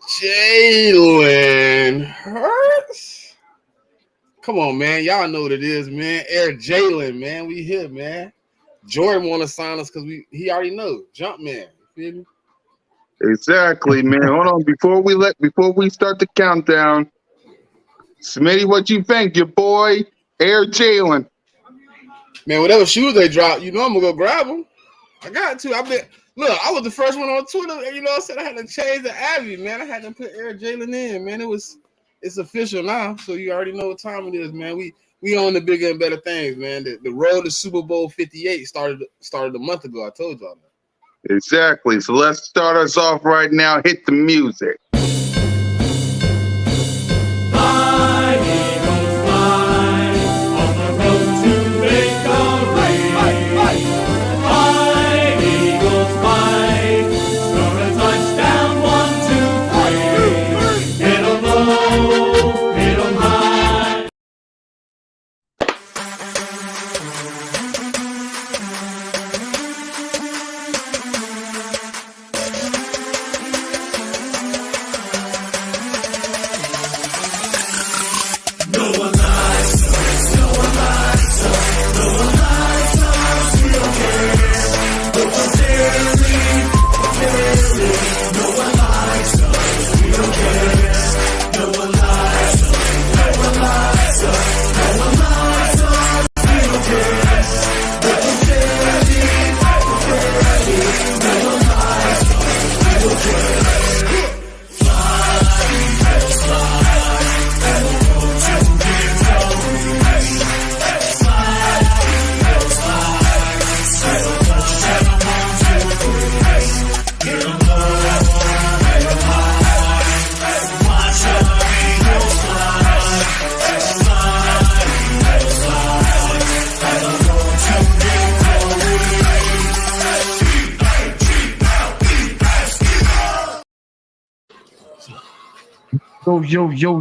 Jalen Hurts. Come on, man. Y'all know what it is, man. Air Jalen, man. We here, man. Jordan want to sign us because he already knows. Jump man. You feel me? Exactly, man. Hold on. Before we start the countdown, Smitty, what you think? Your boy, Air Jalen. Man, whatever shoes they drop, I'm gonna go grab them. I got to. Look, I was the first one on Twitter. I said I had to change the Abby, man. I had to put Air Jalen in, man. It's official now, so you already know what time it is, man. We own the bigger and better things, man. The road to Super Bowl 58 started a month ago. I told y'all that. Exactly. So let's start us off right now. Hit the music.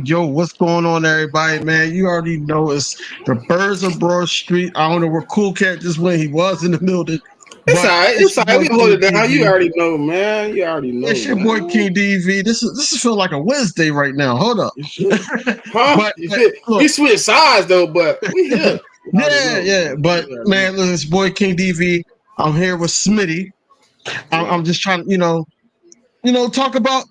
Yo, what's going on, everybody, man? You already know it's the Birds of Broad Street. I don't know where Cool Cat just went. He was in the building. It's all right. It's all right. We hold it down. You already know, man. You already know. It's your boy King DV. This is feel like a Wednesday right now. Hold up. Huh? We switch sides though, but we here. Yeah. But man, listen, it's boy King DV. I'm here with Smitty. I'm just trying to, talk about.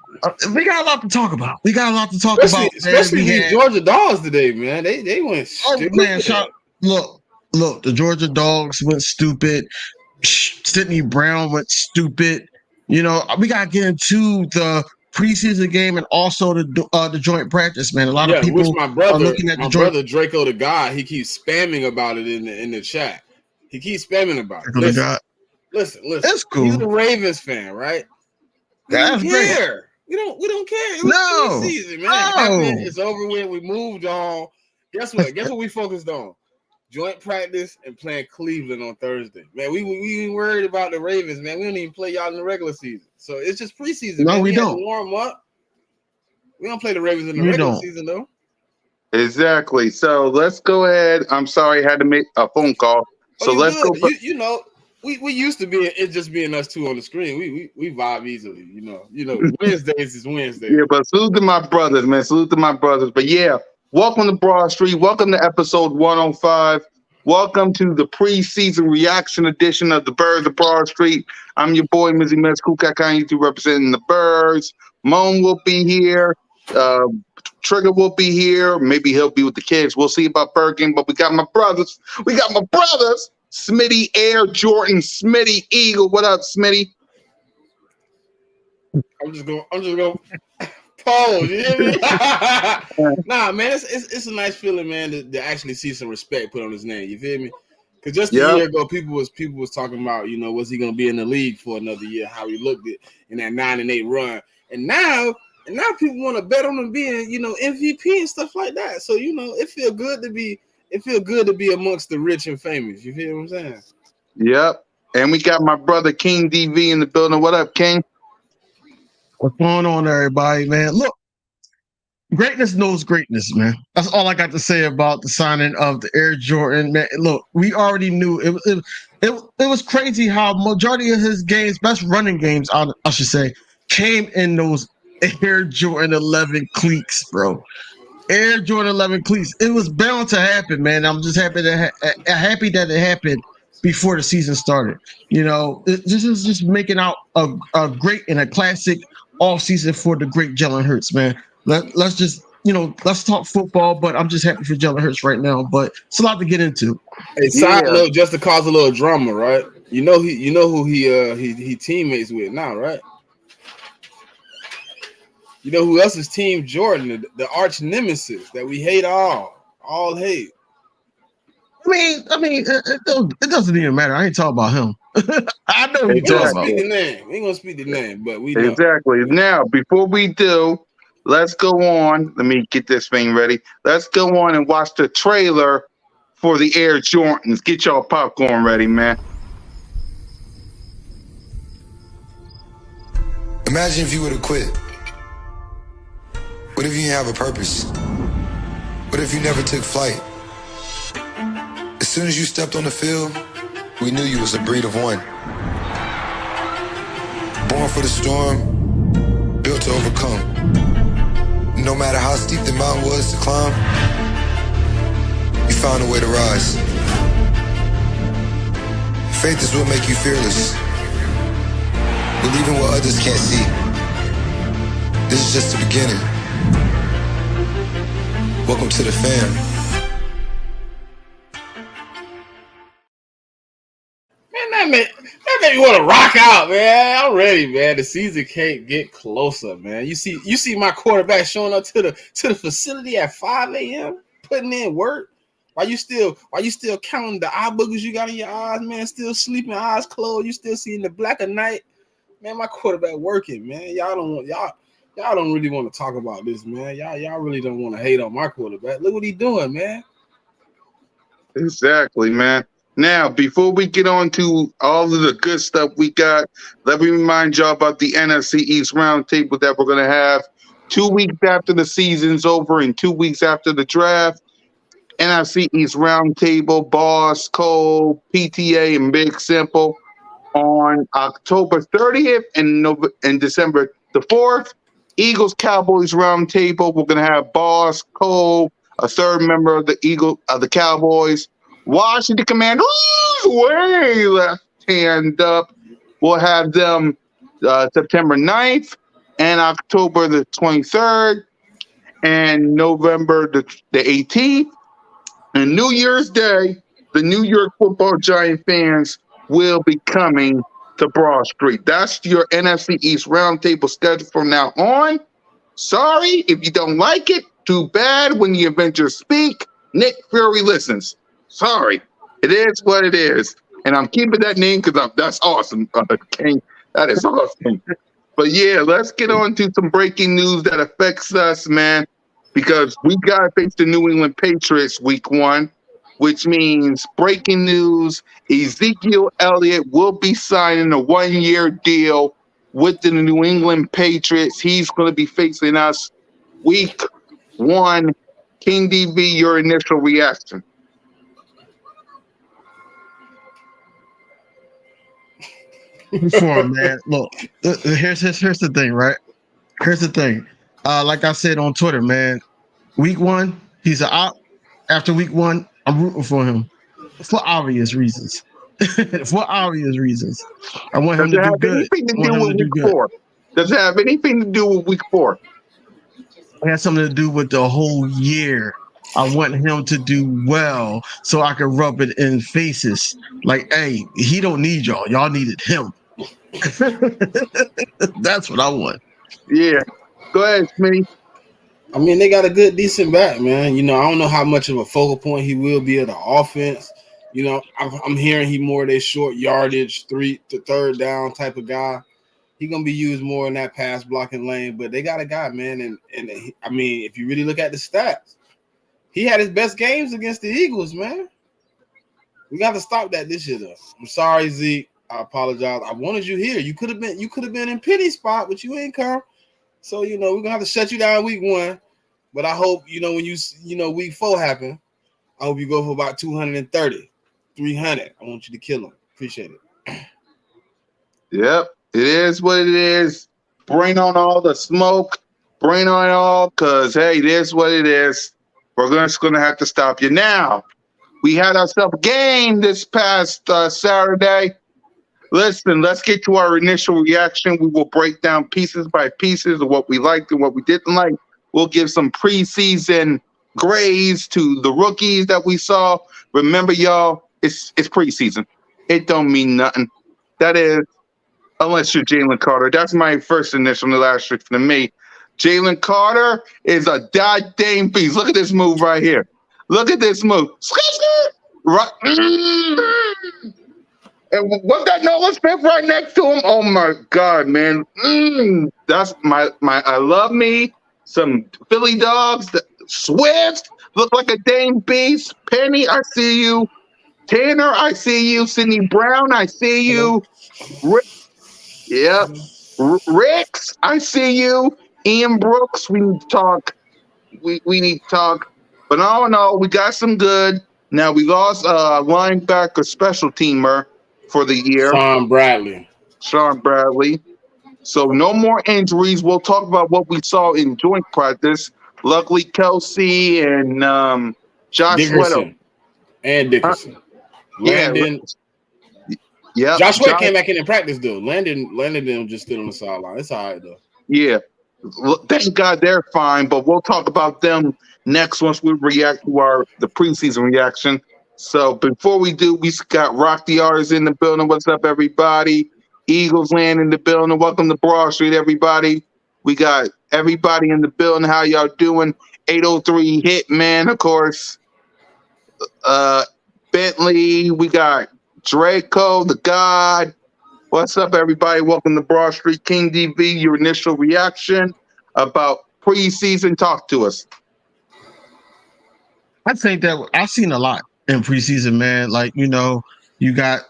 We got a lot to talk about. Especially these Georgia Dogs today, man. They went stupid. Man, look, the Georgia Dogs went stupid. Sidney Brown went stupid. We gotta get into the preseason game and also the joint practice, man. A lot of people my brother Draco the God, he keeps spamming about it in the chat. He keeps spamming about it. Listen. That's cool. He's a Ravens fan, right? That's great. We don't care. It was preseason, man. It's over with. We moved on. Guess what we focused on? Joint practice and playing Cleveland on Thursday. Man, we ain't worried about the Ravens, man. We don't even play y'all in the regular season. So it's just preseason. No, man. we don't. Warm up. We don't play the Ravens in the regular season, though. Exactly. So let's go ahead. I'm sorry, I had to make a phone call. So let's go. We used to be it just being us two on the screen. We vibe easily, Wednesdays is Wednesday. Yeah, but salute to my brothers, man. Salute to my brothers. But yeah, welcome to Broad Street. Welcome to episode 105. Welcome to the preseason reaction edition of the Birds of Broad Street. I'm your boy, Mizzy Mez Kukakan, YouTube representing the Birds. Moan will be here. Trigger will be here. Maybe he'll be with the kids. We'll see about Bergen, but we got my brothers. Smitty Air Jordan, Smitty Eagle. What up, Smitty? I'm just going pause. You hear me? Nah, man, it's a nice feeling, man, to actually see some respect put on his name. You feel me? Because just a year ago, people was talking about, was he gonna be in the league for another year? How he looked it in that 9-8 run, and now people want to bet on him being, MVP and stuff like that. So it feel good to be. It feels good to be amongst the rich and famous. You feel what I'm saying? Yep. And we got my brother King DV in the building. What up, King? What's going on, everybody, man? Look, greatness knows greatness, man. That's all I got to say about the signing of the Air Jordan. Man, look, we already knew it was crazy how majority of his games, best running games, I should say, came in those Air Jordan 11 cleats, bro. Air Jordan 11 cleats. It was bound to happen, man. I'm just happy that happy that it happened before the season started. This is just making out a great and a classic off season for the great Jalen Hurts, man. Let's just let's talk football. But I'm just happy for Jalen Hurts right now. But it's a lot to get into. Hey, side note, just to cause a little drama, right? You know who he teammates with now, right? You know who else is Team Jordan, the arch nemesis that we hate all hate. I mean, it doesn't even matter. I ain't talking about him. I know We you talking about. We ain't gonna speak the name, but we know. Exactly. Now, before we do, let's go on. Let me get this thing ready. Let's go on and watch the trailer for the Air Jordans. Get y'all popcorn ready, man. Imagine if you would have quit. What if you didn't have a purpose? What if you never took flight? As soon as you stepped on the field, we knew you was a breed of one. Born for the storm, built to overcome. No matter how steep the mountain was to climb, you found a way to rise. Faith is what makes you fearless. Believing what others can't see. This is just the beginning. Welcome to the fam. Man, that made me want to rock out, man. I'm ready, man. The season can't get closer, man. You see my quarterback showing up to the facility at 5 a.m. putting in work. Why you still counting the eye boogers you got in your eyes, man? Still sleeping, eyes closed. You still seeing the black of night, man. My quarterback working, man. Y'all don't really want to talk about this, man. Y'all really don't want to hate on my quarterback. Look what he doing, man. Exactly, man. Now, before we get on to all of the good stuff we got, let me remind y'all about the NFC East Roundtable that we're going to have 2 weeks after the season's over and 2 weeks after the draft. NFC East Roundtable, Boss, Cole, PTA, and Big Simple on October 30th and December the 4th. Eagles Cowboys Roundtable. We're going to have Boss, Cole, a third member of the Cowboys. Washington Commanders, way left hand up. We'll have them September 9th and October the 23rd and November the 18th. And New Year's Day, the New York Football Giant fans will be coming to Broad Street. That's your NFC East Roundtable schedule from now on. Sorry if you don't like it. Too bad. When the Avengers speak, Nick Fury listens. Sorry. It is what it is. And I'm keeping that name because that's awesome, King. That is awesome. But yeah, let's get on to some breaking news that affects us, man, because we got to face the New England Patriots week 1, which means breaking news, Ezekiel Elliott will be signing a 1-year deal with the New England Patriots. He's going to be facing us week 1. King DV, your initial reaction? For him, man. Look, here's the thing, right? Here's the thing. Like I said on Twitter, man, week 1, he's an op. After week 1, I'm rooting for him for obvious reasons. For obvious reasons. I want him to do good. Does it have anything to do with week 4? Does it have anything to do with week 4? It has something to do with the whole year. I want him to do well so I can rub it in faces. Like, hey, he don't need y'all. Y'all needed him. That's what I want. Yeah. Go ahead, Smitty. I mean, they got a good, decent back, man. I don't know how much of a focal point he will be of the offense. I'm hearing he more of a short yardage, 3 to 3rd down type of guy. He's going to be used more in that pass blocking lane, but they got a guy, man. And I mean, if you really look at the stats, he had his best games against the Eagles, man. We got to stop that this year, though. I'm sorry, Zeke. I apologize. I wanted you here. You could have been in Penny spot, but you ain't come. So, we're going to have to shut you down week 1. But I hope, when week 4 happen, I hope you go for about 230, 300. I want you to kill him. Appreciate it. Yep. It is what it is. Bring on all the smoke. Bring on all, because, hey, this is what it is. We're just going to have to stop you. Now, we had ourselves a game this past Saturday. Listen, let's get to our initial reaction. We will break down pieces by pieces of what we liked and what we didn't like. We'll give some preseason grades to the rookies that we saw. Remember, y'all, it's preseason. It don't mean nothing. That is, unless you're Jalen Carter. That's my first initial reaction to me. Jalen Carter is a goddamn beast. Look at this move right here. Look at this move. Right. And what's that Nolan Smith right next to him? Oh my God, man. That's my I love me some Philly dogs. Swift look like a dang beast. Penny, I see you. Tanner, I see you. Sidney Brown, I see you. Yep. Ricks, I see you. Ian Brooks, we need to talk. We need to talk. But all in all, we got some good. Now we lost a linebacker special teamer for the year. Sean Bradley. So no more injuries. We'll talk about what we saw in joint practice. Luckily, Kelsey and Josh Dickerson. And Dickerson. Landon. Yeah. Josh Sweat came back in practice though. Landon them just stood on the sideline. It's all right though. Yeah. Thank God they're fine, but we'll talk about them next once we react to the preseason reaction. So before we do, we got Rock the Artist in the building. What's up, everybody? Eagles Land in the building. Welcome to Broad Street, everybody. We got everybody in the building. How y'all doing? 803 Hitman, of course. Bentley. We got Draco, the God. What's up, everybody? Welcome to Broad Street. King DV, your initial reaction about preseason. Talk to us. I think that I've seen a lot in preseason, man. Like, you got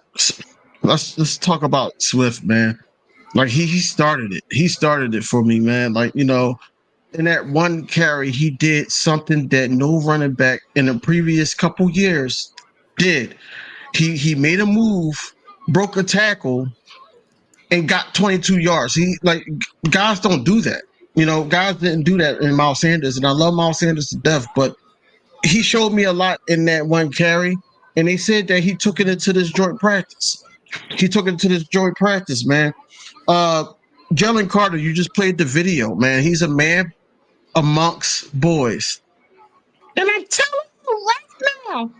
let's talk about Swift, man. Like he started it. He started it for me, man. Like, in that one carry, he did something that no running back in the previous couple years did. He made a move, broke a tackle, and got 22 yards. Guys don't do that. Guys didn't do that in Miles Sanders, and I love Miles Sanders to death, but he showed me a lot in that one carry, and they said that he took it into this joint practice. Man. Jalen Carter, you just played the video, man. He's a man amongst boys. And I'm telling you right now,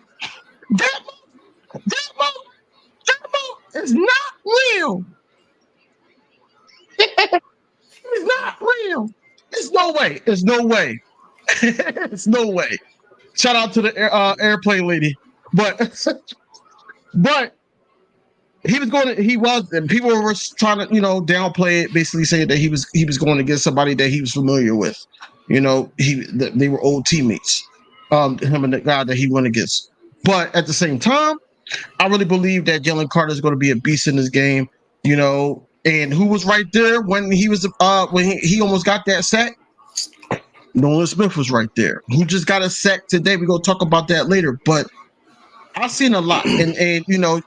that move is not real. It's not real. There's no way. There's no way. It's no way. Shout out to the airplane lady. But and people were trying to, downplay it, basically saying that he was going against somebody that he was familiar with. They were old teammates. Him and the guy that he went against. But at the same time, I really believe that Jalen Carter is going to be a beast in this game. And who was right there when he was when he almost got that sack? Nolan Smith was right there. Who just got a sack today? We're going to talk about that later. But I've seen a lot. And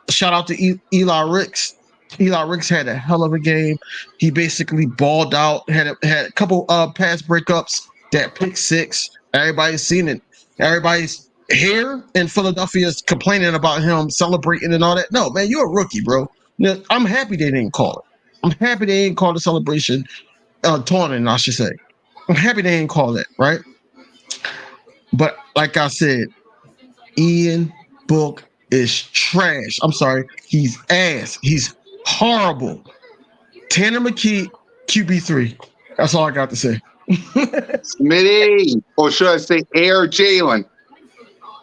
shout out to Eli Ricks. Eli Ricks had a hell of a game. He basically balled out, had a couple pass breakups, that pick six. Everybody's seen it. Everybody's here in Philadelphia is complaining about him celebrating and all that. No, man, you're a rookie, bro. Now, I'm happy they didn't call it. I'm happy they didn't call the celebration taunting, I should say. I'm happy they didn't call that, right? But like I said, Ian Book is trash. I'm sorry. He's ass. He's horrible. Tanner McKee, QB3. That's all I got to say. Smitty, or should I say Air Jalen?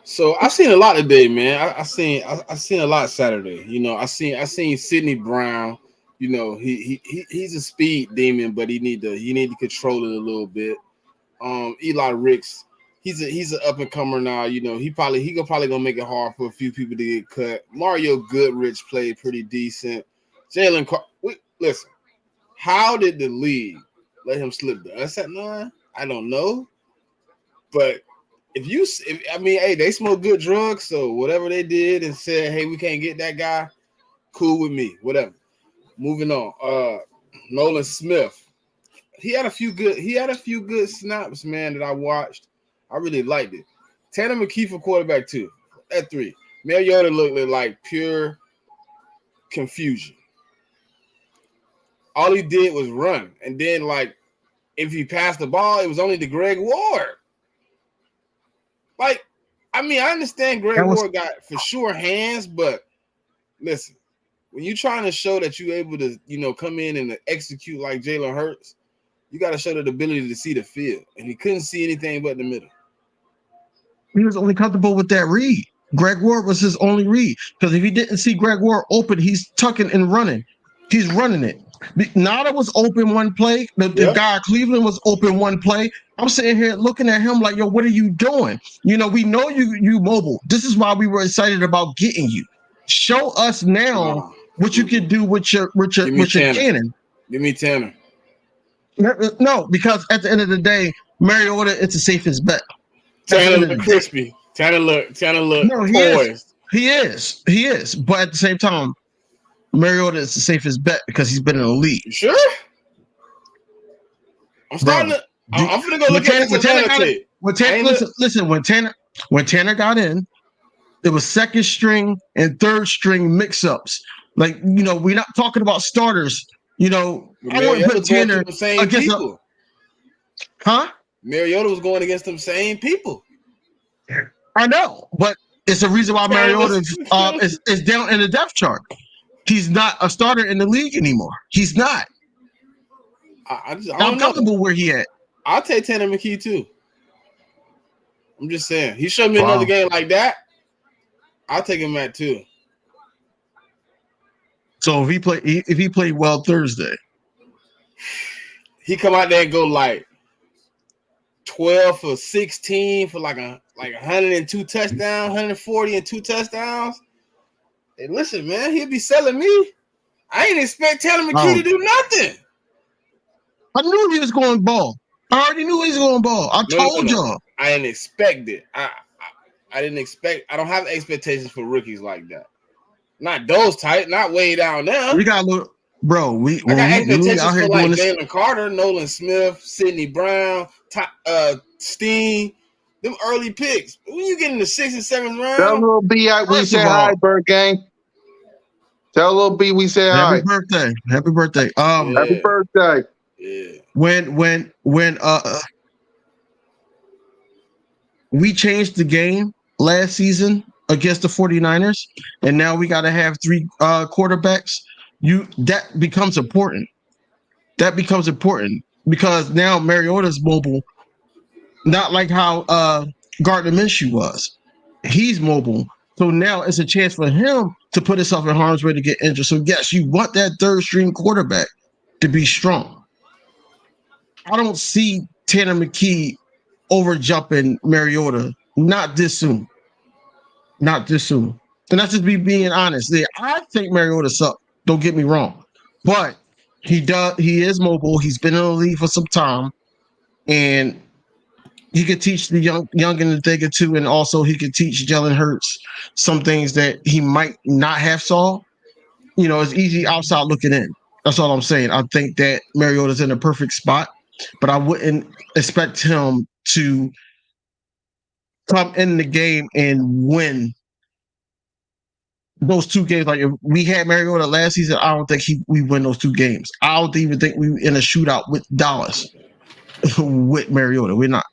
So I've seen a lot today, man. I seen a lot Saturday. I seen Sidney Brown. He's a speed demon, but he need to control it a little bit. Eli Ricks, he's an up and comer now. He probably gonna make it hard for a few people to get cut. Mario Goodrich played pretty decent. Jalen Carter, listen, how did the league let him slip to us at 9? I don't know, but hey, they smoke good drugs, so whatever they did and said, hey, we can't get that guy, cool with me, whatever. Moving on. Nolan Smith. he had a few good snaps, man, that I watched. I really liked it. Tanner McKee for quarterback 2 at 3. Mariota looked like pure confusion. All he did was run, and then like if he passed the ball, it was only to Greg Ward. Like, I mean, I understand Greg Ward got for sure hands, but listen, when you're trying to show that you're able to, come in and execute like Jalen Hurts, you got to show the ability to see the field. And he couldn't see anything but the middle. He was only comfortable with that read. Greg Ward was his only read. Because if he didn't see Greg Ward open, he's tucking and running. He's running it. Nada was open one play. The guy Cleveland was open one play. I'm sitting here looking at him like, yo, what are you doing? We know you mobile. This is why we were excited about getting you. Show us now what you can do with your cannon. Give me Tanner. No, because at the end of the day, Mariota, it's the safest bet. Tanner look crispy. Tanner look poised. He is. But at the same time, Mariota is the safest bet because he's been in the league. You sure? I'm starting to. I'm gonna go look at this. Listen, when Tanner got in, it was second string and third string mix-ups. Like, we're not talking about starters. I wouldn't put Tanner against people. Mariota was going against them same people. I know, but it's a reason why Mariota is down in the depth chart. He's not a starter in the league anymore. He's not. I'm comfortable where he at. I'll take Tanner McKee too. I'm just saying. He showed me another game like that. I'll take him at 2. So if he played well Thursday, he come out there and go like 12 for 16 for like 102 touchdowns, 140 and 2 touchdowns. Hey, listen, man, he'll be selling me. I ain't expect Tanner McKee to do nothing. I knew he was going ball. I already knew he was going ball. I told y'all. I didn't expect it. I didn't expect. I don't have expectations for rookies like that. Not those type. Not way down there. We got a little, bro. I got expectations for like Jalen Carter, Nolan Smith, Sidney Brown, Steen. Them early picks. When you get in the 6th and 7th round, tell little B we say hi, Bird Gang. Tell little B we say hi. Happy birthday. Happy birthday. Happy birthday. Yeah. When we changed the game last season against the 49ers, and now we got to have 3 quarterbacks, that becomes important. That becomes important because now Mariota's mobile, not like how Gardner Minshew was. He's mobile. So now it's a chance for him to put himself in harm's way to get injured. So yes, you want that third string quarterback to be strong. I don't see Tanner McKee over jumping Mariota. Not this soon. Not this soon. And that's just me being honest. I think Mariota sucks. Don't get me wrong. But he is mobile. He's been in the league for some time. And he could teach the young and the thing or two, and also he could teach Jalen Hurts some things that he might not have saw. It's easy outside looking in. That's all I'm saying. I think that Mariota's in a perfect spot, but I wouldn't expect him to come in the game and win those 2 games. Like if we had Mariota last season, I don't think we win those 2 games. I don't even think we in a shootout with Dallas with Mariota. We're not.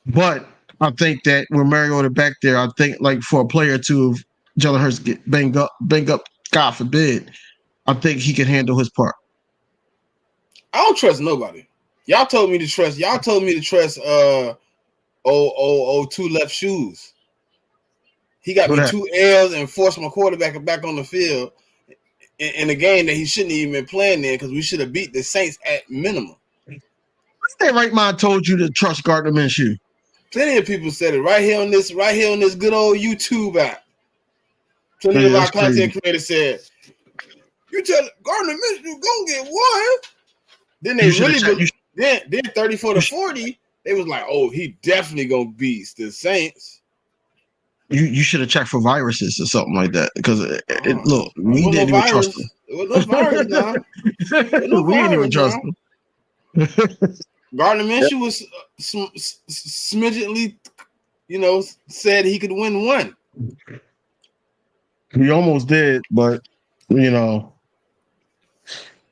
But I think that with Mariota back there, I think like for a player or two, if Jalen Hurts get banged up, God forbid, I think he can handle his part. I don't trust nobody. Y'all told me to trust 2 left shoes. He got me 2 L's and forced my quarterback back on the field in a game that he shouldn't even been playing in because we should have beat the Saints at minimum. That right mind told you to trust Gardner Minshew. Plenty of people said it right here on this good old YouTube app. Plenty of our content creators said, "You tell Gardner Minshew gonna get one." Then they then 34 to 40, they was like, "Oh, he definitely gonna beat the Saints." You should have checked for viruses or something like that because look, we didn't even trust him. It was no virus now. We didn't even trust him. Gardner Minshew was smidgenly, said he could win one. He almost did, but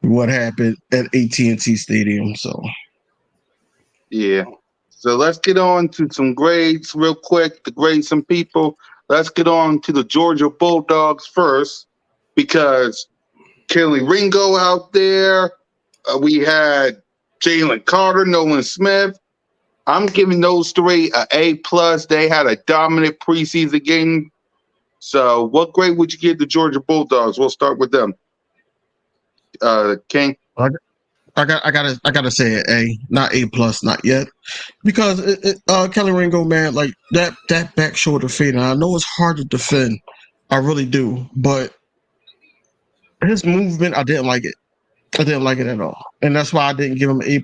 what happened at AT&T Stadium. So yeah. So let's get on to some grades real quick to grade some people. Let's get on to the Georgia Bulldogs first because Kelly Ringo out there. We had Jalen Carter, Nolan Smith. I'm giving those three an A+. They had a dominant preseason game. So what grade would you give the Georgia Bulldogs? We'll start with them. King? I gotta say an A, not A+, not yet. Because Kelly Ringo, man, like that back shoulder fade, and I know it's hard to defend. I really do. But his movement, I didn't like it. I didn't like it at all. And that's why I didn't give him an A+.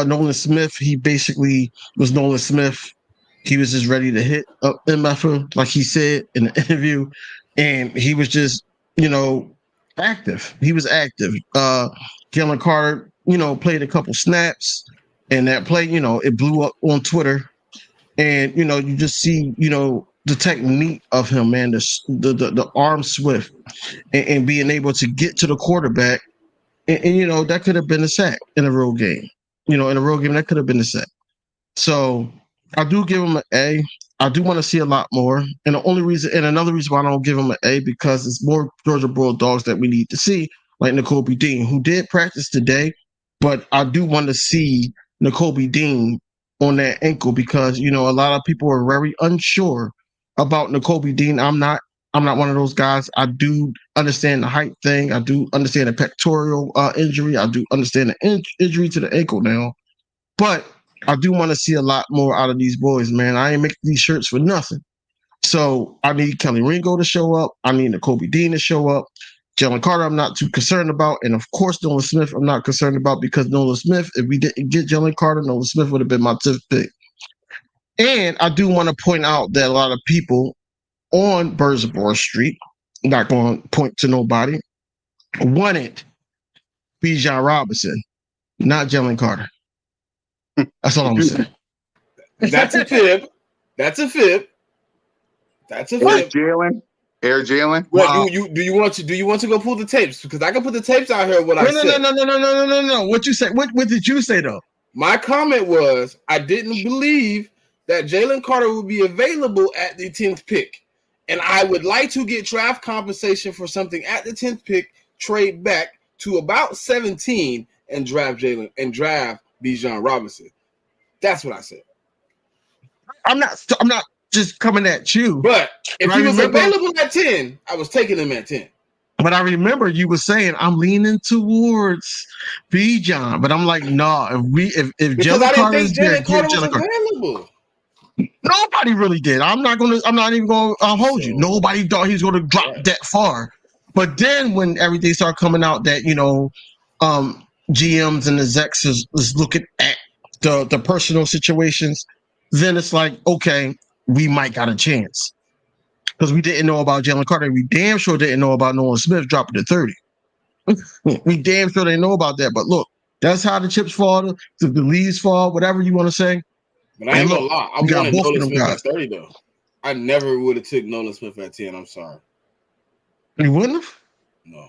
Nolan Smith, he basically was Nolan Smith. He was just ready to hit MF, like he said in the interview. And he was just, active. He was active. Jalen Carter, played a couple snaps. And that play, it blew up on Twitter. And, you just see, the technique of him, man, the arm swift and being able to get to the quarterback. And that could have been a sack in a real game. In a real game, that could have been a sack. So I do give him an A. I do want to see a lot more. And another reason why I don't give him an A, because it's more Georgia Bulldogs that we need to see, like Nakobe Dean, who did practice today. But I do want to see Nakobe Dean on that ankle because, a lot of people are very unsure about Nakobe Dean. I'm not one of those guys. I do understand the height thing. I do understand the pectoral injury. I do understand the injury to the ankle now. But I do want to see a lot more out of these boys, man. I ain't making these shirts for nothing. So I need Kelly Ringo to show up. I need Nakobe Dean to show up. Jalen Carter, I'm not too concerned about. And of course, Nolan Smith, I'm not concerned about because Nolan Smith, if we didn't get Jalen Carter, Nolan Smith would have been my 10th pick. And I do want to point out that a lot of people on Birdsboro Street, I'm not going to point to nobody, wanted Bijan Robinson, not Jalen Carter. That's all I'm saying. That's a fib. That's a fib. That's a fib. Air Jalen. Well, wow. do you want to go pull the tapes? Because I can put the tapes out here. I said. No. What you say? What did you say though? My comment was I didn't believe that Jalen Carter would be available at the 10th pick, and I would like to get draft compensation for something at the 10th pick, trade back to about 17, and draft Bijan Robinson. That's what I said. I'm not just coming at you. But if he was available at 10, I was taking him at 10. But I remember you were saying I'm leaning towards Bijan, but I'm like, no. If Jalen Carter is there, Jalen Carter was available. Nobody really did. I'm not even gonna hold you. Nobody thought he was gonna drop that far. But then when everything started coming out that GMs and execs is looking at the personal situations, then it's like, okay, we might got a chance. Because we didn't know about Jalen Carter. We damn sure didn't know about Nolan Smith dropping to 30. We damn sure didn't know about that. But look, that's how the chips fall, the leaves fall, whatever you want to say. But I ain't gonna lie. I wanted Nolan Smith at 30, though. I never would have took Nolan Smith at 10. I'm sorry. You wouldn't have? No.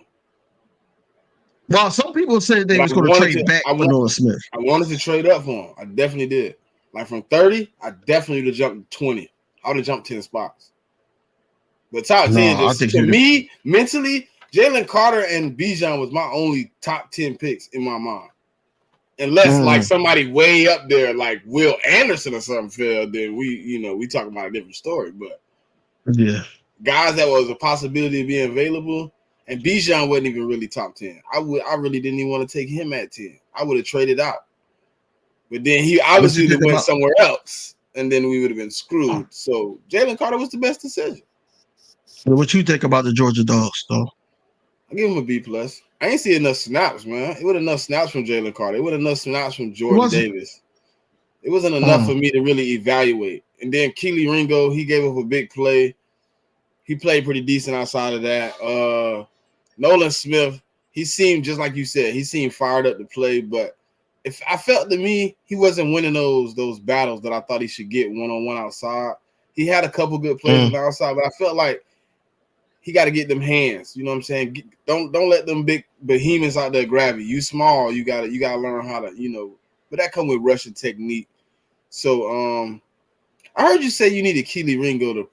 Well, some people said they was going to trade back for Nolan Smith. I wanted to trade up for him. I definitely did. Like from 30, I definitely would have jumped 20. I would have jumped 10 spots. But top 10, to me, mentally, Jalen Carter and Bijan was my only top 10 picks in my mind. Unless like somebody way up there, like Will Anderson or something fell, then we talk about a different story. But yeah, guys that was a possibility of being available, and Bijan wasn't even really top 10. I really didn't even want to take him at 10. I would have traded out. But then he obviously went somewhere else, and then we would have been screwed. So Jalen Carter was the best decision. What you think about the Georgia Dogs, though? I give him a B+. I ain't see enough snaps, man. It wasn't enough snaps from Jalen Carter. It wasn't enough snaps from Jordan Davis. It wasn't enough for me to really evaluate. And then Keely Ringo, he gave up a big play. He played pretty decent outside of that. Nolan Smith, he seemed just like you said. He seemed fired up to play, but if I felt to me, he wasn't winning those battles that I thought he should get one-on-one outside. He had a couple good plays on the outside, but I felt like he got to get them hands. You know what I'm saying? Don't let them big behemoths out there grab you. You small, you gotta learn how to, but that come with Russian technique. So I heard you say you needed Keely Ringo to,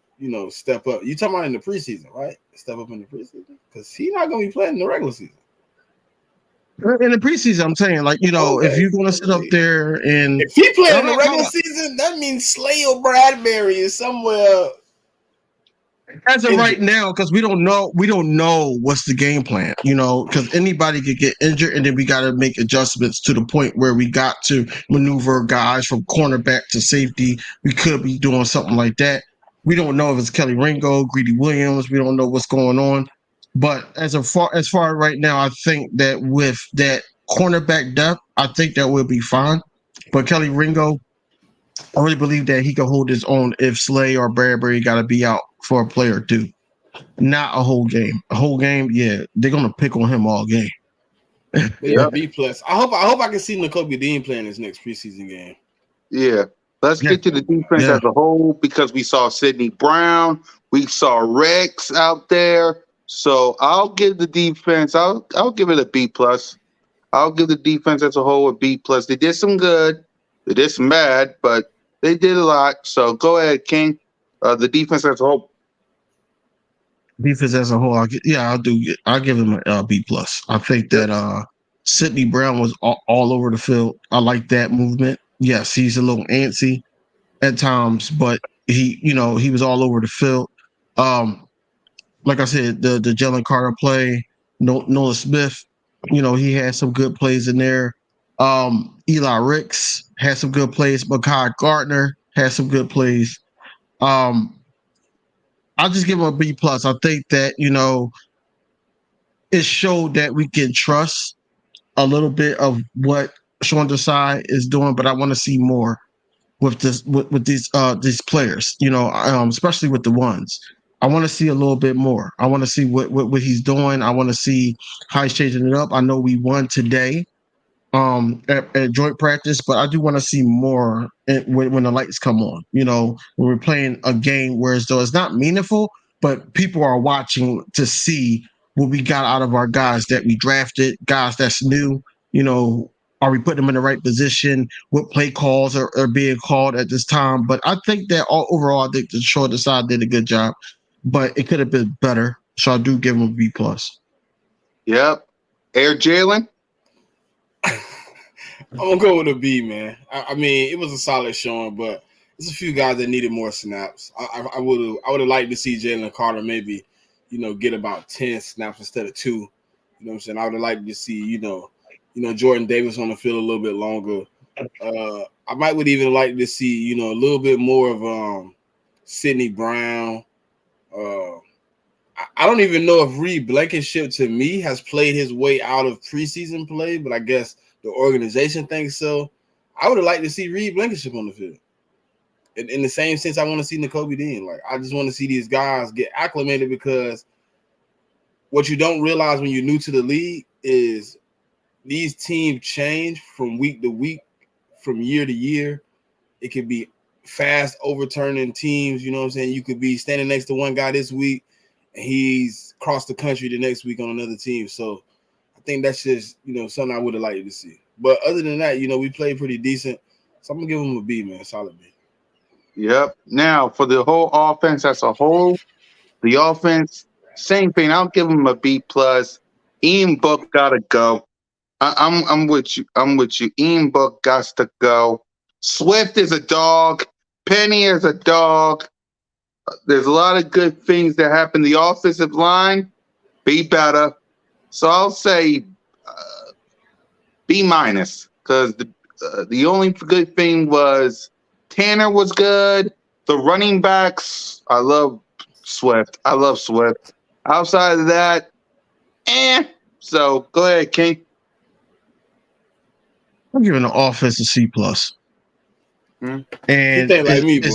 step up. You talking about in the preseason, right? Step up in the preseason? Because he's not gonna be playing in the regular season. In the preseason, I'm saying, like, if you're going to sit up there and if he playing in the regular season, that means Slay or Bradbury is somewhere. As of right now, because we don't know what's the game plan, because anybody could get injured, and then we got to make adjustments to the point where we got to maneuver guys from cornerback to safety. We could be doing something like that. We don't know if it's Kelly Ringo, Greedy Williams. We don't know what's going on. But as far right now, I think that with that cornerback depth, I think that will be fine. But Kelly Ringo, I really believe that he can hold his own if Slay or Bradbury got to be out for a play or two. Not a whole game. A whole game, yeah, they're gonna pick on him all game. Yeah, B+. I hope I can see Nakobe Dean playing this next preseason game. Yeah. Let's get to the defense as a whole, because we saw Sidney Brown, we saw Rex out there. So I'll give the defense, I'll give it a B+. I'll give the defense as a whole a B+. They did some good, they did some bad, but they did a lot. So go ahead, King. The defense as a whole. Defense as a whole, I'll give him a B+. I think that Sidney Brown was all over the field. I like that movement. Yes, he's a little antsy at times, but he was all over the field. Like I said, the Jalen Carter play, Noah Smith, he had some good plays in there. Eli Ricks had some good plays. Mekhi Gardner had some good plays. I'll just give him a B+. I think that, it showed that we can trust a little bit of what Sean Desai is doing, but I want to see more with these players, especially with the ones. I want to see a little bit more. I want to see what he's doing. I want to see how he's changing it up. I know we won today at joint practice, but I do want to see more when the lights come on. When we're playing a game where as though it's not meaningful, but people are watching to see what we got out of our guys that we drafted, guys that's new. Are we putting them in the right position? What play calls are being called at this time? But I think that overall, I think the short side did a good job, but it could have been better. So I do give him a B+. Yep. Air Jalen. I'm gonna go with a B, man. I mean, it was a solid showing, but there's a few guys that needed more snaps. I would have liked to see Jalen Carter maybe, get about 10 snaps instead of 2. You know what I'm saying? I would have liked to see, Jordan Davis on the field a little bit longer. I would even like to see, a little bit more of Sidney Brown. I don't even know if Reed Blankenship to me has played his way out of preseason play, but I guess the organization thinks so. I would have liked to see Reed Blankenship on the field. In the same sense, I want to see Nakobe Dean. Like, I just want to see these guys get acclimated, because what you don't realize when you're new to the league is these teams change from week to week, from year to year. It could be fast overturning teams. You know what I'm saying? You could be standing next to one guy this week, and he's across the country the next week on another team. So I think that's just, something I would have liked to see. But other than that, we played pretty decent. So I'm going to give him a B, man. Solid B. Yep. Now, for the whole offense as a whole, the offense, same thing. I'll give him a B+. Ian Book got to go. I'm with you. Ian Book got to go. Swift is a dog. Penny is a dog. There's a lot of good things that happen. The offensive line, be better. So I'll say B-, because the only good thing was Tanner was good. The running backs, I love Swift. Outside of that, So go ahead, King. I'm giving the offense a C+. And like me, boy.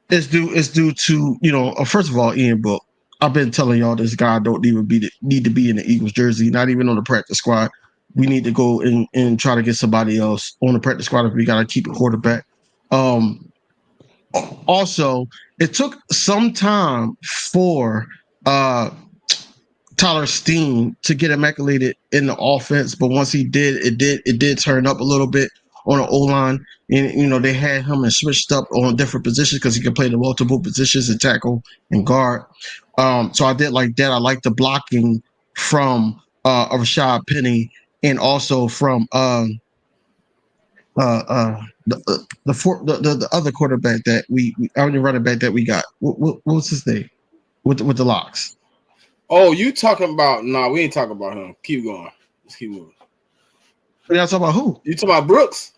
It's due to, first of all, Ian Book. I've been telling y'all this guy don't even need to be in the Eagles jersey, not even on the practice squad. We need to go and try to get somebody else on the practice squad if we got to keep a quarterback. Also, it took some time for Tyler Steen to get immaculated in the offense, but once he did, it did turn up a little bit on the O line. And they had him and switched up on different positions because he could play the multiple positions and tackle and guard. So I did like that. I like the blocking from Rashad Penny and also from the other quarterback that we only running back that we got. What was his name with the locks? Oh, you talking about? Nah, we ain't talking about him. Keep going. Let's keep moving. Y'all talking about who? You talking about Brooks?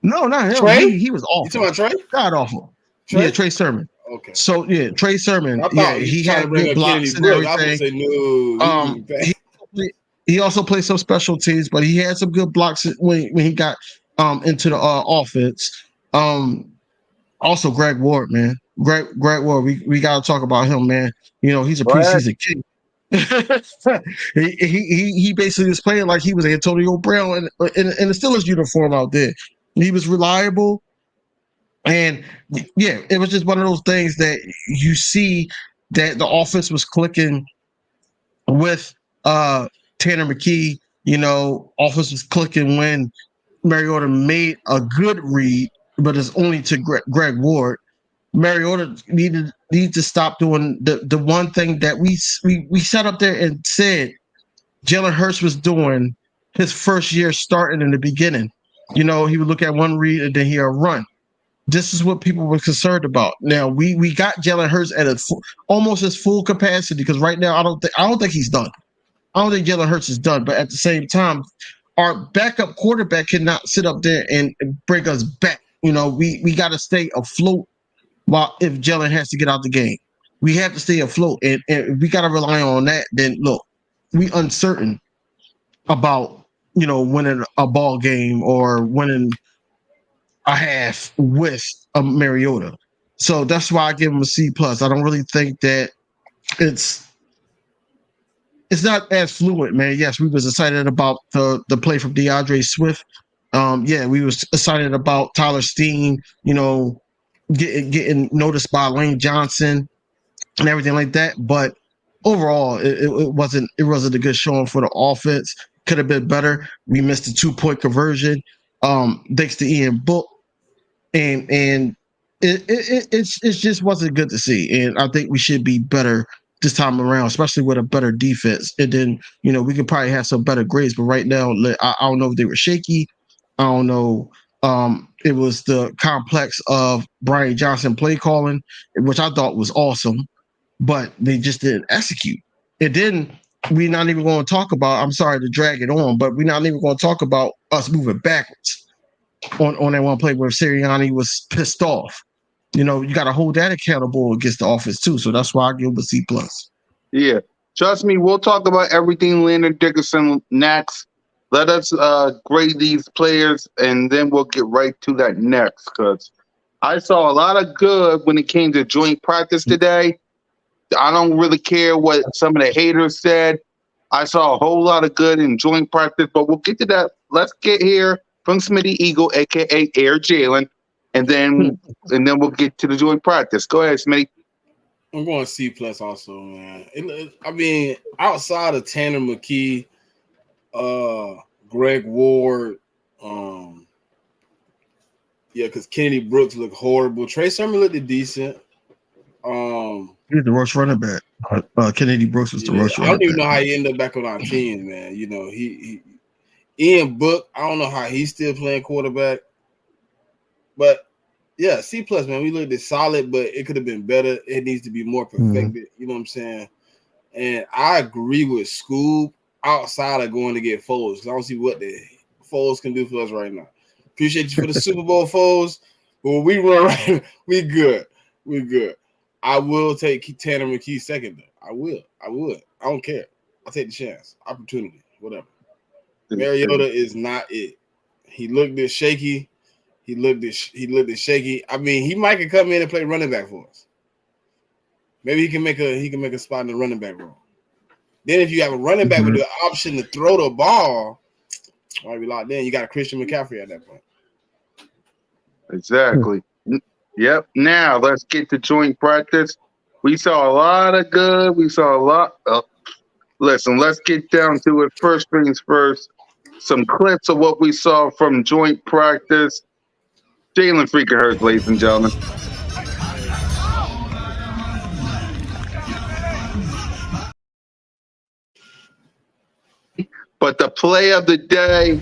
No, not him. Trey? He was awful. You talking about Trey? God awful. Trey? Yeah, Trey Sermon. Okay. So yeah, Trey Sermon. I thought Yeah, you he trying had to bring good up blocks Kennedy and Brooks. I was everything. gonna say no. He also played some special teams, but he had some good blocks when he got into the offense. Also Greg Ward, man. Greg Ward, we gotta talk about him, man. He's a preseason king. he basically was playing like he was Antonio Brown in the Steelers uniform out there. He was reliable, and yeah, it was just one of those things that you see that the offense was clicking with Tanner McKee. Offense was clicking when Mariota made a good read, but it's only to Greg Ward. Mariota need to stop doing the one thing that we sat up there and said Jalen Hurts was doing his first year starting in the beginning. He would look at one read and then he'll run. This is what people were concerned about. Now we got Jalen Hurts at almost his full capacity because right now I don't think he's done. I don't think Jalen Hurts is done, but at the same time, our backup quarterback cannot sit up there and bring us back. We got to stay afloat if Jalen has to get out the game. We have to stay afloat, and we got to rely on that. Then look, we uncertain about winning a ball game or winning a half with a Mariota. So that's why I give him a C plus. I don't really think that it's not as fluent, man. Yes, we was excited about the play from DeAndre Swift. Yeah, we was excited about Tyler Steen, getting noticed by Lane Johnson and everything like that. But overall, it wasn't a good showing for the offense. Could have been better. We missed a 2-point conversion. Thanks to Ian Book, and it just wasn't good to see. And I think we should be better this time around, especially with a better defense. And then we could probably have some better grades. But right now, I don't know if they were shaky. I don't know. It was the complex of Brian Johnson play calling, which I thought was awesome, but they just didn't execute. And then we're not even going to talk about, I'm sorry to drag it on, but we're not even going to talk about us moving backwards on that one play where Sirianni was pissed off. You got to hold that accountable against the offense too. So that's why I give him a C plus. Yeah. Trust me, we'll talk about everything Landon Dickerson next. Let us grade these players, and then we'll get right to that next, because I saw a lot of good when it came to joint practice today. I don't really care what some of the haters said. I saw a whole lot of good in joint practice, but we'll get to that. Let's get here from Smitty Eagle, a.k.a. Air Jalen, and then we'll get to the joint practice. Go ahead, Smitty. I'm going C plus also, man. I mean, outside of Tanner McKee, Greg Ward, because Kennedy Brooks looked horrible. Trey Sermon looked decent. He's the worst running back. Kennedy Brooks was the worst running back. I don't even know how he ended up back on our team, man. He Ian Book, I don't know how he's still playing quarterback. But yeah, C plus, man. We looked at solid, but it could have been better. It needs to be more perfected. Mm-hmm. You know what I'm saying? And I agree with Scoob outside of going to get Foles, because I don't see what the Foles can do for us right now. Appreciate you for the Super Bowl, Foles. But when we run right, we good. We're good. I will take Tanner McKee second, though. I would. I don't care. I'll take the chance. Opportunity. Whatever. Mariota is not it. He looked this shaky. He looked this shaky. I mean, he might could come in and play running back for us. Maybe he can make a spot in the running back role. Then if you have a running back with the option to throw the ball, might be locked in. You got a Christian McCaffrey at that point. Exactly. Yep. Now let's get to joint practice. We saw a lot of good. We saw a lot. Listen, let's get down to it. First things first. Some clips of what we saw from joint practice. Jalen freaking Hurts, ladies and gentlemen. But the play of the day.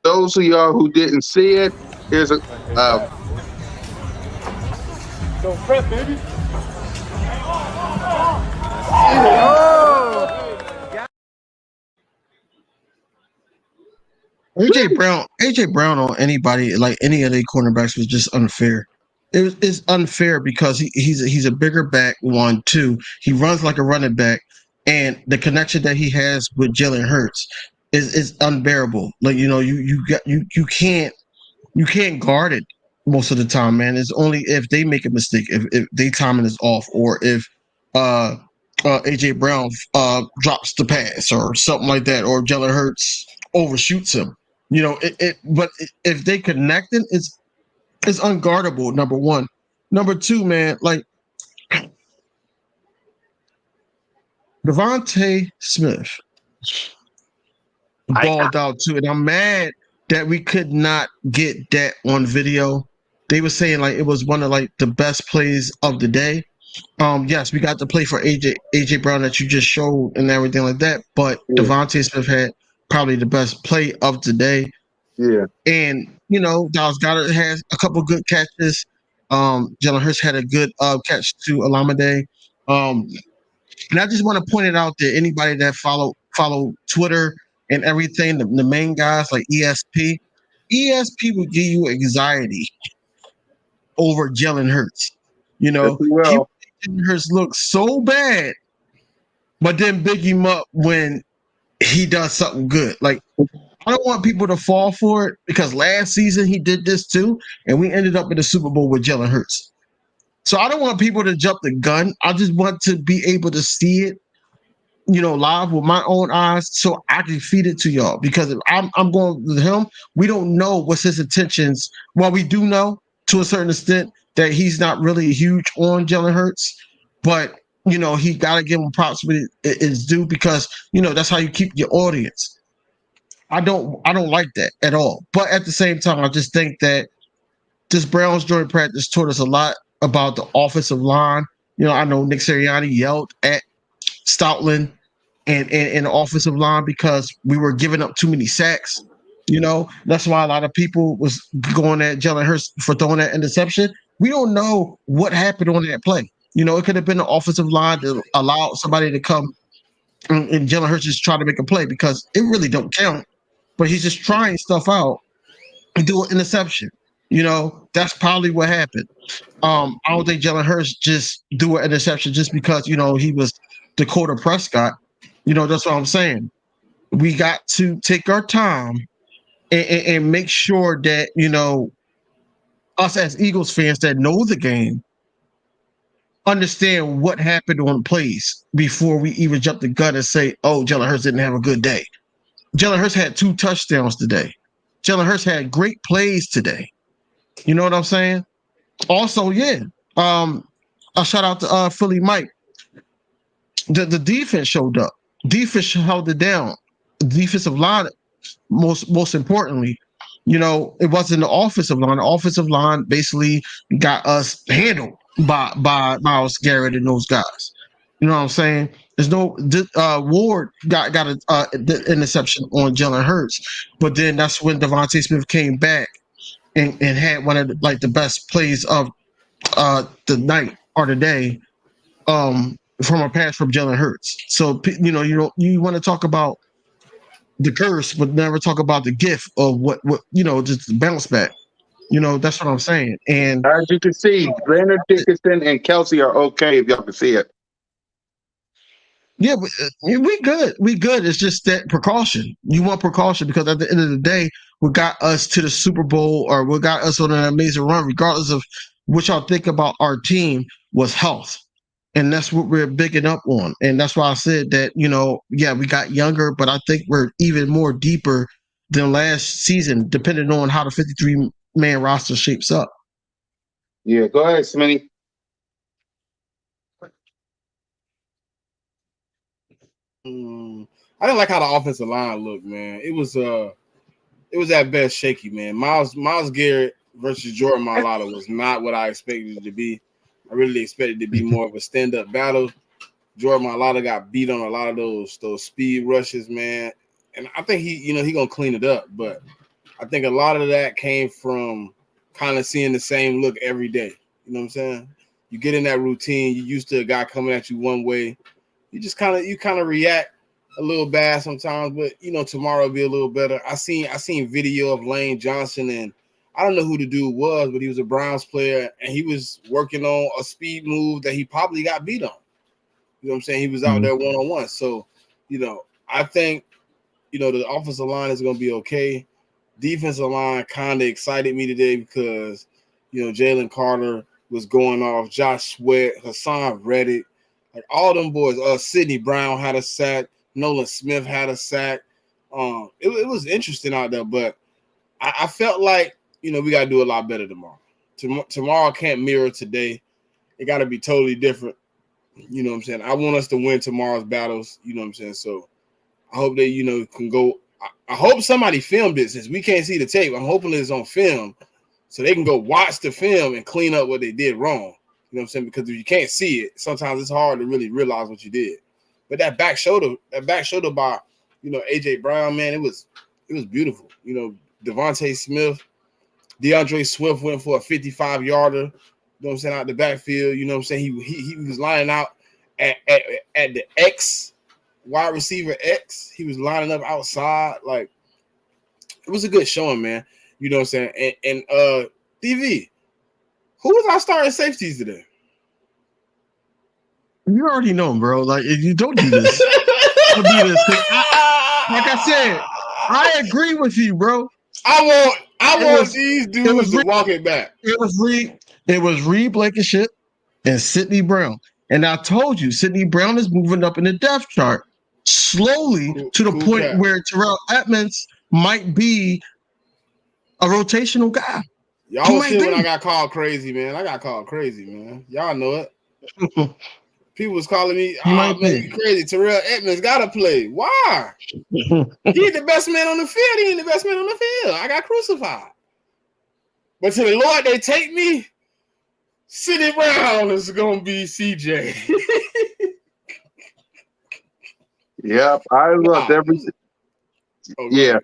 Those of y'all who didn't see it, here's a. Don't press, baby. AJ Brown on anybody like any of their cornerbacks was just unfair. It's unfair because he's a bigger back. 1, 2. He runs like a running back, and the connection that he has with Jalen Hurts is unbearable. Like you can't guard it most of the time, man. It's only if they make a mistake, if they timing is off, or if AJ Brown drops the pass or something like that, or Jalen Hurts overshoots him. But if they connect it, it's unguardable. Number one. Number two, man, like Devontae Smith balled out too, and I'm mad that we could not get that on video. They were saying like it was one of like the best plays of the day. Yes, we got the play for AJ Brown that you just showed and everything like that, but Devontae Smith had probably the best play of the day. Yeah. And Dallas Goedert has a couple good catches. Jalen Hurts had a good catch to Alameda. And I just want to point it out to anybody that follow Twitter and everything, the main guys like ESP. ESP will give you anxiety over Jalen Hurts. Jalen Hurts looks so bad, but then big him up when he does something good. Like, I don't want people to fall for it because last season he did this too, and we ended up in the Super Bowl with Jalen Hurts. So I don't want people to jump the gun. I just want to be able to see it, live with my own eyes so I can feed it to y'all. Because if I'm going with him, we don't know what's his intentions. Well, we do know to a certain extent that he's not really huge on Jalen Hurts, but he got to give him props when it is due because that's how you keep your audience. I don't like that at all. But at the same time, I just think that this Browns joint practice taught us a lot about the offensive line. I know Nick Sirianni yelled at Stoutland and the offensive line because we were giving up too many sacks. That's why a lot of people was going at Jalen Hurts for throwing that interception. We don't know what happened on that play. It could have been the offensive line that allowed somebody to come and Jalen Hurts just try to make a play because it really don't count. But he's just trying stuff out and do an interception. That's probably what happened. I don't think Jalen Hurts just do an interception just because, he was Dakota Prescott. That's what I'm saying. We got to take our time and make sure that, us as Eagles fans that know the game understand what happened on plays before we even jump the gun and say, oh, Jalen Hurts didn't have a good day. Jalen Hurts had 2 touchdowns today. Jalen Hurts had great plays today. You know what I'm saying? Also, yeah. A shout out to Philly Mike. The defense showed up. Defense held it down. Defensive line, most importantly, it wasn't the offensive line. The offensive line basically got us handled by Myles Garrett and those guys. You know what I'm saying? There's no Ward got the interception on Jalen Hurts, but then that's when Devontae Smith came back and had one of the best plays of the night or the day from a pass from Jalen Hurts. So you want to talk about the curse, but never talk about the gift of what just the bounce back. That's what I'm saying. And as you can see, Leonard Dickinson and Kelsey are okay if y'all can see it. Yeah, we good. We good. It's just that precaution. You want precaution because at the end of the day, what got us to the Super Bowl or what got us on an amazing run, regardless of what y'all think about our team, was health. And that's what we're bigging up on. And that's why I said that, yeah, we got younger, but I think we're even more deeper than last season, depending on how the 53-man roster shapes up. Yeah, go ahead, Smitty. I didn't like how the offensive line looked, man. It was at best shaky, man. Myles Garrett versus Jordan Mailata was not what I expected it to be. I really expected it to be more of a stand-up battle. Jordan Mailata got beat on a lot of those speed rushes, man. And I think he gonna clean it up, but I think a lot of that came from kind of seeing the same look every day. You know what I'm saying? You get in that routine, you used to a guy coming at you one way. You just kind of react a little bad sometimes, but tomorrow will be a little better. I seen video of Lane Johnson, and I don't know who the dude was, but he was a Browns player, and he was working on a speed move that he probably got beat on. You know what I'm saying? He was out there one-on-one. So, I think, the offensive line is going to be okay. Defensive line kind of excited me today because, Jalen Carter was going off, Josh Sweat, Hassan Reddick, like all them boys. Sidney Brown had a sack. Nolan Smith had a sack. It was interesting out there, but I felt like, we got to do a lot better tomorrow. Tomorrow can't mirror today. It got to be totally different. You know what I'm saying? I want us to win tomorrow's battles. You know what I'm saying? So I hope they, can go. I hope somebody filmed it since we can't see the tape. I'm hoping it's on film so they can go watch the film and clean up what they did wrong. You know what I'm saying? Because if you can't see it, sometimes it's hard to really realize what you did. But that back shoulder by, AJ Brown, man, it was beautiful. Devontae Smith, DeAndre Swift went for a 55-yarder. You know what I'm saying? Out the backfield. You know what I'm saying? He was lining out at the X, wide receiver X. He was lining up outside. Like, it was a good showing, man. You know what I'm saying? And DV, who was our starting safeties today? You already know, bro. Like, if you don't do this, don't do this. Like I said, I agree with you, bro. I want these dudes to walk it back. It was Reed Blankenship and Sidney Brown. And I told you, Sidney Brown is moving up in the depth chart slowly to the point where Terrell Edmonds might be a rotational guy. Y'all will see when I got called crazy, man. I got called crazy, man. Y'all know it. People was calling me, man, you crazy. Terrell Edmonds got to play. Why? He's the best man on the field. He ain't the best man on the field. I got crucified. But to the Lord, they take me. Sidney Brown is going to be CJ. Yep, I loved everything. Yeah.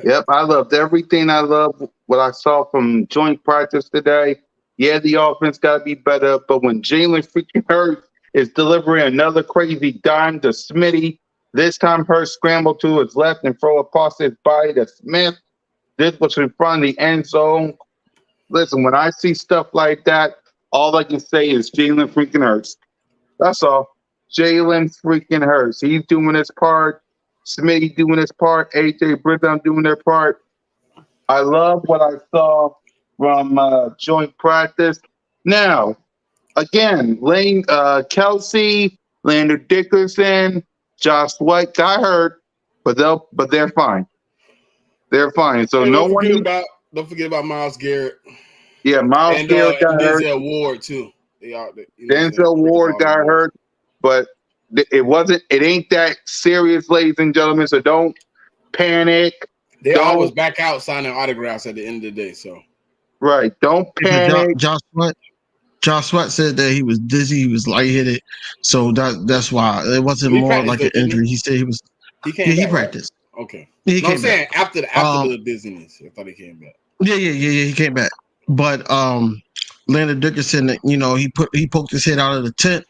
Yep, I loved everything. I love what I saw from joint practice today. Yeah, the offense got to be better, but when Jalen freaking Hurts is delivering another crazy dime to Smitty, this time Hurts scrambled to his left and throw across his body to Smith. This was in front of the end zone. Listen, when I see stuff like that, all I can say is Jalen freaking Hurts. That's all. Jalen freaking Hurts. He's doing his part. Smitty doing his part. AJ Bridham doing their part. I love what I saw from joint practice. Now, again, Kelsey, Landon Dickerson, Josh White got hurt, but they're fine. They're fine. So don't forget about Myles Garrett. Yeah, Myles Garrett got hurt. Denzel Ward too. Denzel Ward got hurt, but it ain't that serious, ladies and gentlemen. So don't panic. They always back out signing autographs at the end of the day. So right, don't panic. Josh Sweat said that he was dizzy, he was lightheaded, so that's why it wasn't more like an injury. He said he was. He practiced. Right? Okay. I'm saying after the dizziness, I thought he came back. Yeah, he came back. But Landon Dickerson, he poked his head out of the tent,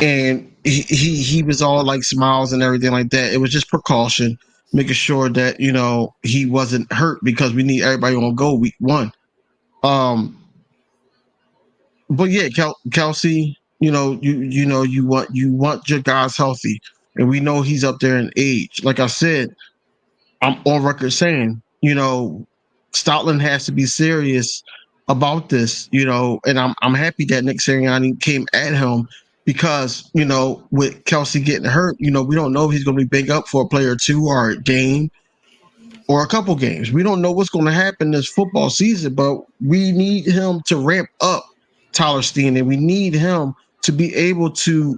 and he was all like smiles and everything like that. It was just precaution, making sure that he wasn't hurt because we need everybody on go week 1. But yeah, Kelsey, you want your guys healthy. and we know he's up there in age. Like I said, I'm on record saying, Stoutland has to be serious about this, and I'm happy that Nick Sirianni came at him because, with Kelsey getting hurt, we don't know if he's going to be big up for a play or two or a game or a couple games. We don't know what's going to happen this football season, but we need him to ramp up Tyler Steen, and we need him to be able to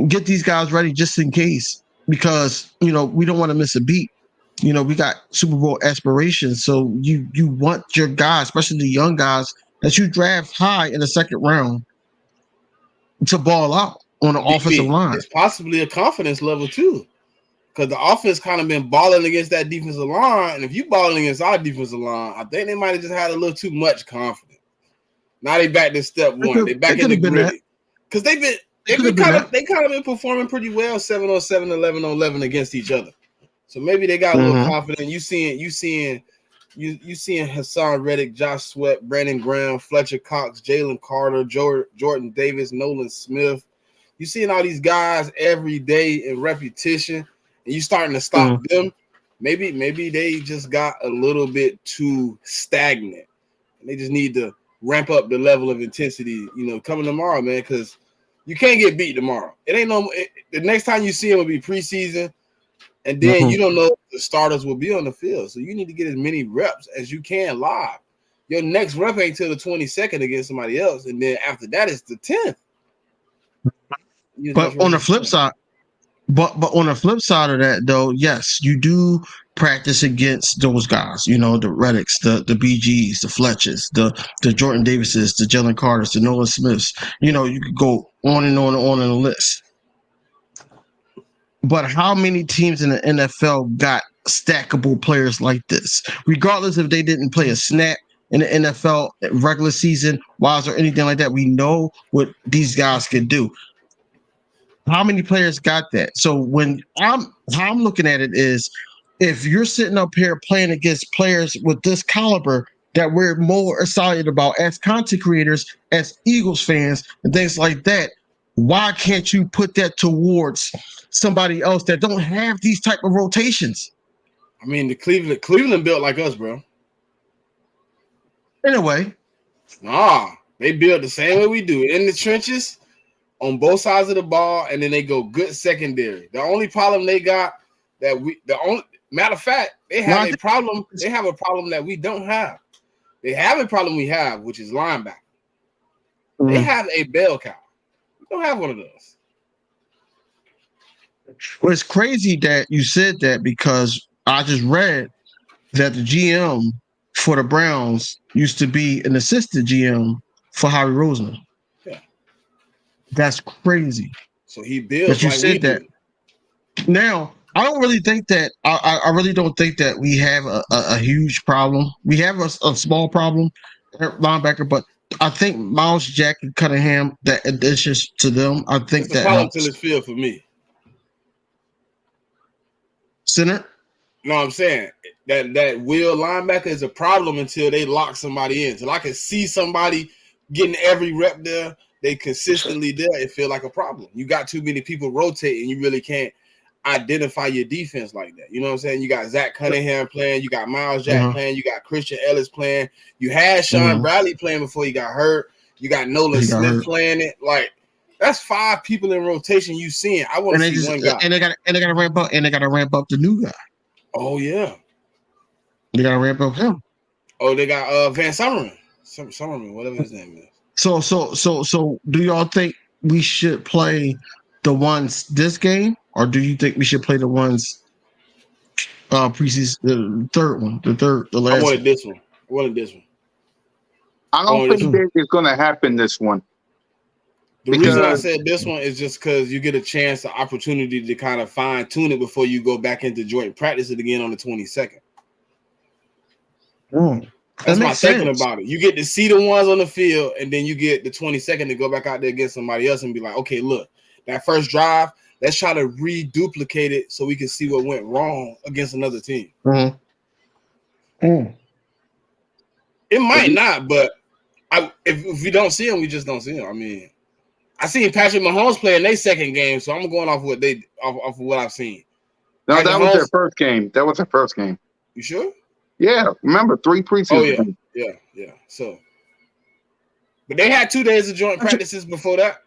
get these guys ready just in case, because, we don't want to miss a beat. We got Super Bowl aspirations, so you want your guys, especially the young guys that you draft high in the second round, to ball out on the offensive line. It's possibly a confidence level too, because the offense kind of been balling against that defensive line, and if you balling against our defensive line, I think they might have just had a little too much confidence. Now they back to step one. They back in the gritty, because they kind of been performing pretty well, 7-on-7, 11-on-11 against each other. So maybe they got a little confident. You seeing Hassan Reddick, Josh Sweat, Brandon Graham, Fletcher Cox, Jalen Carter, Jordan Davis, Nolan Smith. You seeing all these guys every day in repetition, and you starting to stop them. Maybe they just got a little bit too stagnant, and they just need to ramp up the level of intensity. Coming tomorrow, man, because you can't get beat tomorrow. It ain't the next time you see them will be preseason. And then you don't know if the starters will be on the field. So you need to get as many reps as you can live. Your next rep ain't till the 22nd against somebody else. And then after that, it's the 10th. But on the flip side, but on the flip side of that, though, yes, you do practice against those guys, the Reddicks, the BGs, the Fletchers, the Jordan Davises, the Jalen Carters, the Nolan Smiths. You could go on and on and on in the list. But how many teams in the NFL got stackable players like this? Regardless if they didn't play a snap in the NFL regular season, wise or anything like that, we know what these guys can do. How many players got that? So how I'm looking at it is, if you're sitting up here playing against players with this caliber that we're more excited about as content creators, as Eagles fans, and things like that, why can't you put that towards somebody else that don't have these type of rotations? I mean, the Cleveland built like us, bro. In a way. Nah, they build the same way we do, in the trenches, on both sides of the ball, and then they go good secondary. The only problem they got matter of fact, they have a problem. They have a problem that we don't have. They have a problem we have, which is linebacker. They have a bell cow. We don't have one of those. Well, it's crazy that you said that, because I just read that the GM for the Browns used to be an assistant GM for Howie Roseman. Yeah. That's crazy. So he builds like we do. Now, I don't really think that I really don't think that we have a huge problem. We have a small problem at linebacker, but I think Miles Jack and Cunningham, that additions to them, I think that helps. Till it's field for me. Center? No, I'm saying that will linebacker is a problem until they lock somebody in. Till I can see somebody getting every rep there, they consistently there, it feel like a problem. You got too many people rotating, you really can't identify your defense like that. You know what I'm saying? You got Zach Cunningham playing, you got Miles Jack playing, you got Christian Ellis playing, you had Sean Bradley playing before he got hurt, you got Nolan Smith playing it. Like, that's 5 people in rotation you seeing. I want to see one guy. And they got to ramp up, the new guy. Oh yeah. They got to ramp up him. Oh, they got Van Summerman, whatever his name is. So do y'all think we should play the ones this game, or do you think we should play the ones preseason, the last? I wanted this one. I don't think that it's going to happen this one. The reason I said this one is just because you get a chance, the opportunity to kind of fine tune it before you go back into joint practice it again on the 22nd. That's my thinking about it. You get to see the ones on the field, and then you get the 22nd to go back out there against somebody else and be like, okay, look, that first drive, let's try to reduplicate it so we can see what went wrong against another team. It might not, but if we don't see them, we just don't see them. I mean, I seen Patrick Mahomes play in their second game, so I'm going off what off of what I've seen. No, Patrick that was Mahomes, their first game. That was their first game. You sure? Yeah, remember 3 preseason. Oh yeah, games. yeah. So, but they had 2 days of joint practices before that.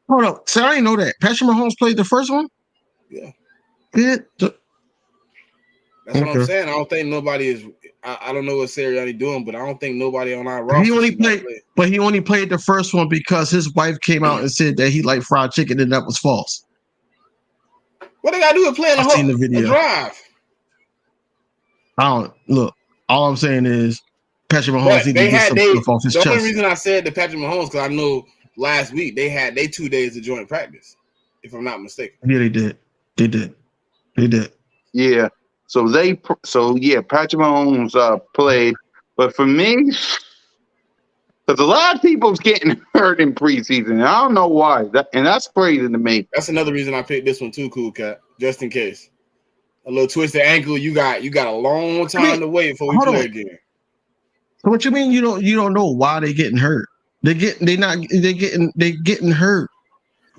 Hold on, so I didn't know that Patrick Mahomes played the first one. Yeah, Good. That's what I'm saying. I don't think nobody is. I don't know what Sirianni doing, but I don't think nobody on our roster. He only played the first one because his wife came out and said that he liked fried chicken, and that was false. What they gotta do with playing the video. A drive? I don't look. All I'm saying is Patrick Mahomes needs to get some stuff off his chest. The only reason I said the Patrick Mahomes because I know last week they had 2 days of joint practice, if I'm not mistaken. Yeah, they did. They did. Yeah. So Patrick Mahomes played, but for me, because a lot of people's getting hurt in preseason, I don't know why. That's crazy to me. That's another reason I picked this one too, Cool Cat, just in case. A little twisted ankle, you got a long time to wait before we play again. So what you mean you don't know why they're getting hurt? They're getting hurt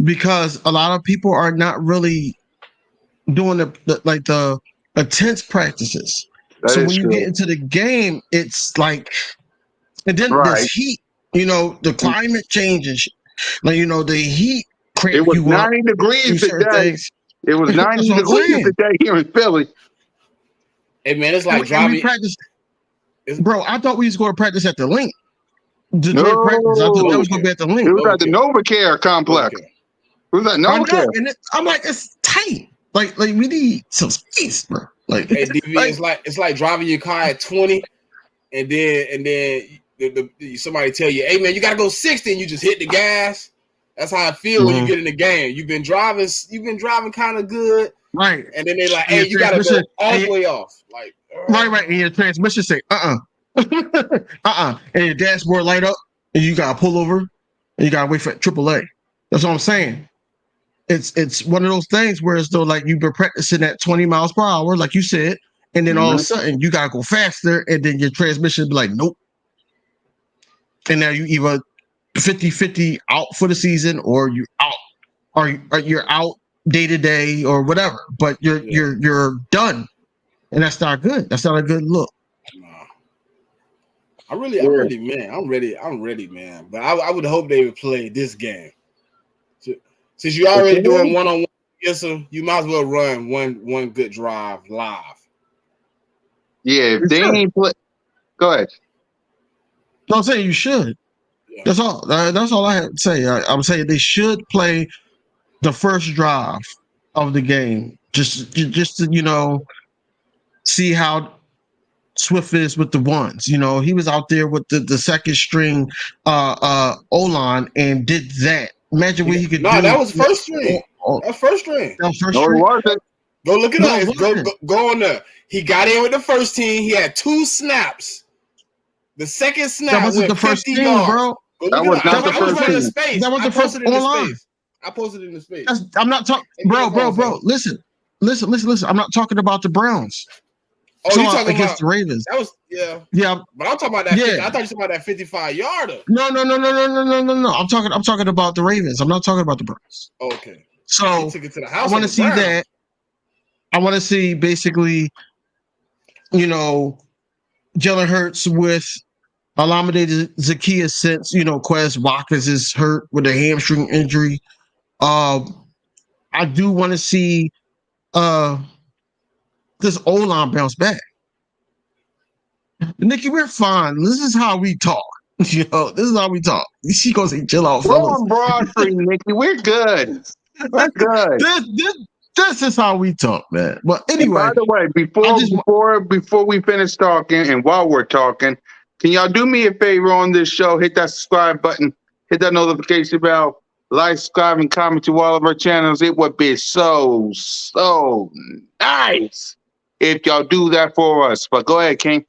because a lot of people are not really doing the intense practices. So when you get into the game, it's like, and then there's heat. The climate changes. Like the heat. It was 90 degrees today. It was 90 degrees today here in Philly. Hey man, it's like driving. Bro, I thought we was going to practice at the link. Practice. I thought that was going to be at the link. It was at the NovaCare complex. It was at NovaCare. I'm like, it's tight. Like we need some space, bro. Like, hey, DV, it's like driving your car at 20, and then somebody tell you, "Hey man, you gotta go 60," and you just hit the gas. That's how I feel when you get in the game. You've been driving kind of good, right? And then they're like, "Hey, you gotta go all the way off." Like, right. And your transmission say, and your dashboard light up, and you gotta pull over, and you gotta wait for AAA. That's what I'm saying. It's one of those things where it's though like you've been practicing at 20 miles per hour, like you said, and then all of a sudden you gotta go faster, and then your transmission be like, nope. And now you either 50-50 out for the season, or you out, or you're out day to day, or whatever. But you're done, and that's not good. That's not a good look. Nah. I'm ready, man. I'm ready, man. But I would hope they would play this game. Since you're already doing one-on-one, you might as well run one good drive live. Yeah, if they ain't play, go ahead. No, I'm saying you should. Yeah. That's all. That's all I have to say. I'm saying they should play the first drive of the game, just to see how Swift is with the ones. He was out there with the second string O-line and did that. Imagine what he could do. No, that was first string. That's first string. That was first string. It wasn't. Go look it up. Go on there. He got in with the first team. He had 2 snaps. The second snap that wasn't the first team, bro. That was not the first team. That was the first online. I posted it in the space. I'm not talking, bro. Listen. I'm not talking about the Browns. Oh, you talking against the Ravens? That was yeah. But I'm talking about that. Yeah. I thought you were talking about that 55-yarder. No. I'm talking about the Ravens. I'm not talking about the Browns. Okay. So took it to the house. I want to see that. I want to see basically, Jalen Hurts with Olamide Zaccheaus since Quez Watkins is hurt with a hamstring injury. I do want to see this O-line bounce back. Nikki, we're fine. This is how we talk. This is how we talk. She gonna say, chill out, fellas. We're on Broad Street, Nikki. We're good. We're good. This is how we talk, man. But anyway. And by the way, before we finish talking, and while we're talking, can y'all do me a favor on this show? Hit that subscribe button. Hit that notification bell. Like, subscribe, and comment to all of our channels. It would be so nice if y'all do that for us. But go ahead, King.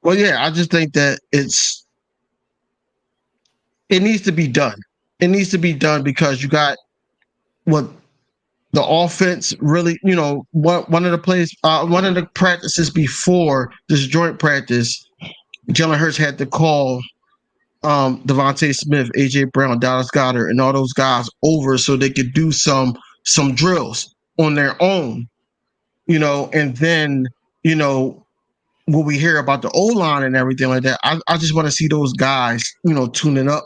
Well, yeah, I just think that it needs to be done. It needs to be done because you got what the offense really, one of the plays, one of the practices before this joint practice, Jalen Hurts had to call Devontae Smith, AJ Brown, Dallas Goedert, and all those guys over so they could do some drills on their own, and then, what we hear about the O-line and everything like that, I just want to see those guys, tuning up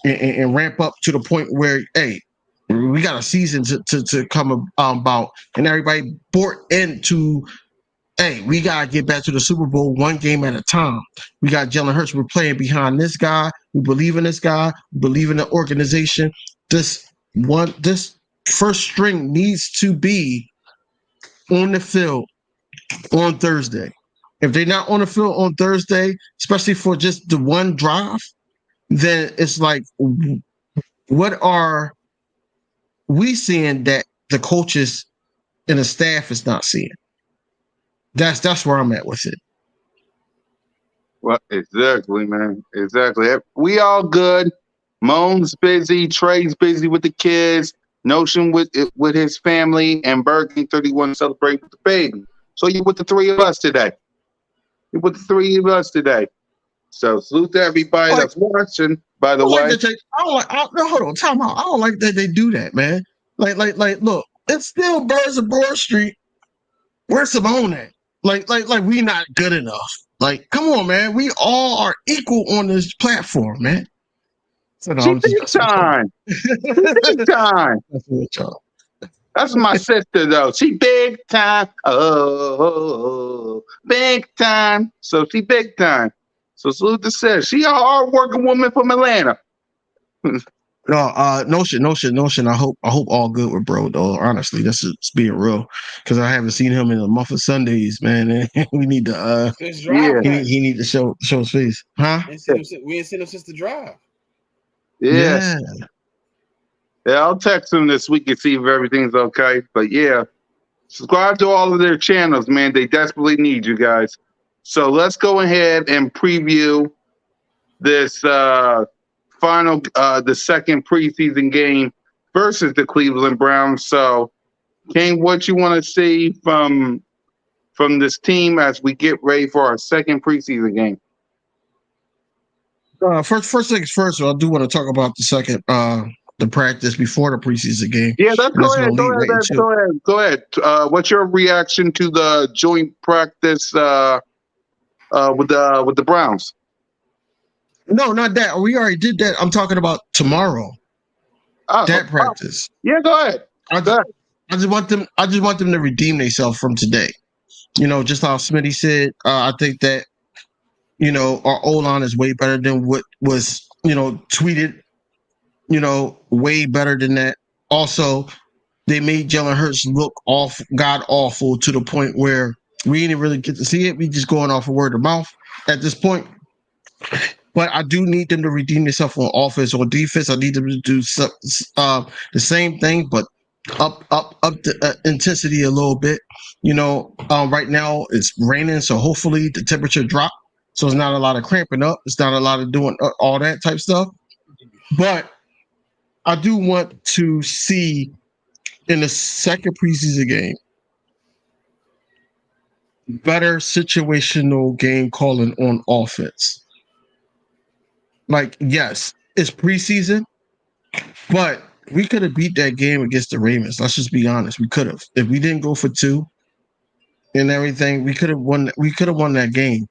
and ramp up to the point where, hey, we got a season to come about, and everybody bought into, hey, we got to get back to the Super Bowl one game at a time. We got Jalen Hurts. We're playing behind this guy. We believe in this guy. We believe in the organization. This first string needs to be on the field on Thursday. If they're not on the field on Thursday, especially for just the one drive, then it's like, what are we seeing that the coaches and the staff is not seeing? That's where I'm at with it. Well, exactly, man. Exactly. We all good. Moan's busy. Trey's busy with the kids. Notion with his family, and Bergen 31 celebrate with the baby. So you're with the three of us today. So salute to everybody that's watching. By the way, hold on, time out. I don't like that they do that, man. Like, look, it's still Birds of Broad Street. Where's Simone at? Like, we not good enough. Like, come on, man. We all are equal on this platform, man. So she big time. Big time. That's my sister, though. She big time. Oh, big time. So she big time. So salute to sis. She a hard-working woman from Atlanta. Notion. I hope all good with bro, though. Honestly, that's just being real, because I haven't seen him in a month of Sundays, man. And we need to. He need to show his face, huh? We ain't seen him since the drive. Yeah, I'll text him this week and see if everything's okay. But yeah, subscribe to all of their channels, man. They desperately need you guys. So let's go ahead and preview this final, the second preseason game versus the Cleveland Browns. So, King, what you want to see from this team as we get ready for our second preseason game? First things first, I do want to talk about the second, the practice before the preseason game. Yeah, go ahead. What's your reaction to the joint practice with the Browns? No, not that. We already did that. I'm talking about tomorrow. That practice. Yeah, go ahead. I just want them to redeem themselves from today. Just how Smitty said. I think that our O-line is way better than what was tweeted. Way better than that. Also, they made Jalen Hurts look god awful to the point where we didn't really get to see it. We just going off of word of mouth at this point. But I do need them to redeem themselves on offense or defense. I need them to do the same thing, but up the intensity a little bit. Right now it's raining, so hopefully the temperature drop. So it's not a lot of cramping up. It's not a lot of doing all that type stuff. But I do want to see in the second preseason game better situational game calling on offense. Like, yes, it's preseason, but we could have beat that game against the Ravens. Let's just be honest. We could have. If we didn't go for 2 and everything, we could have won. We could have won that game.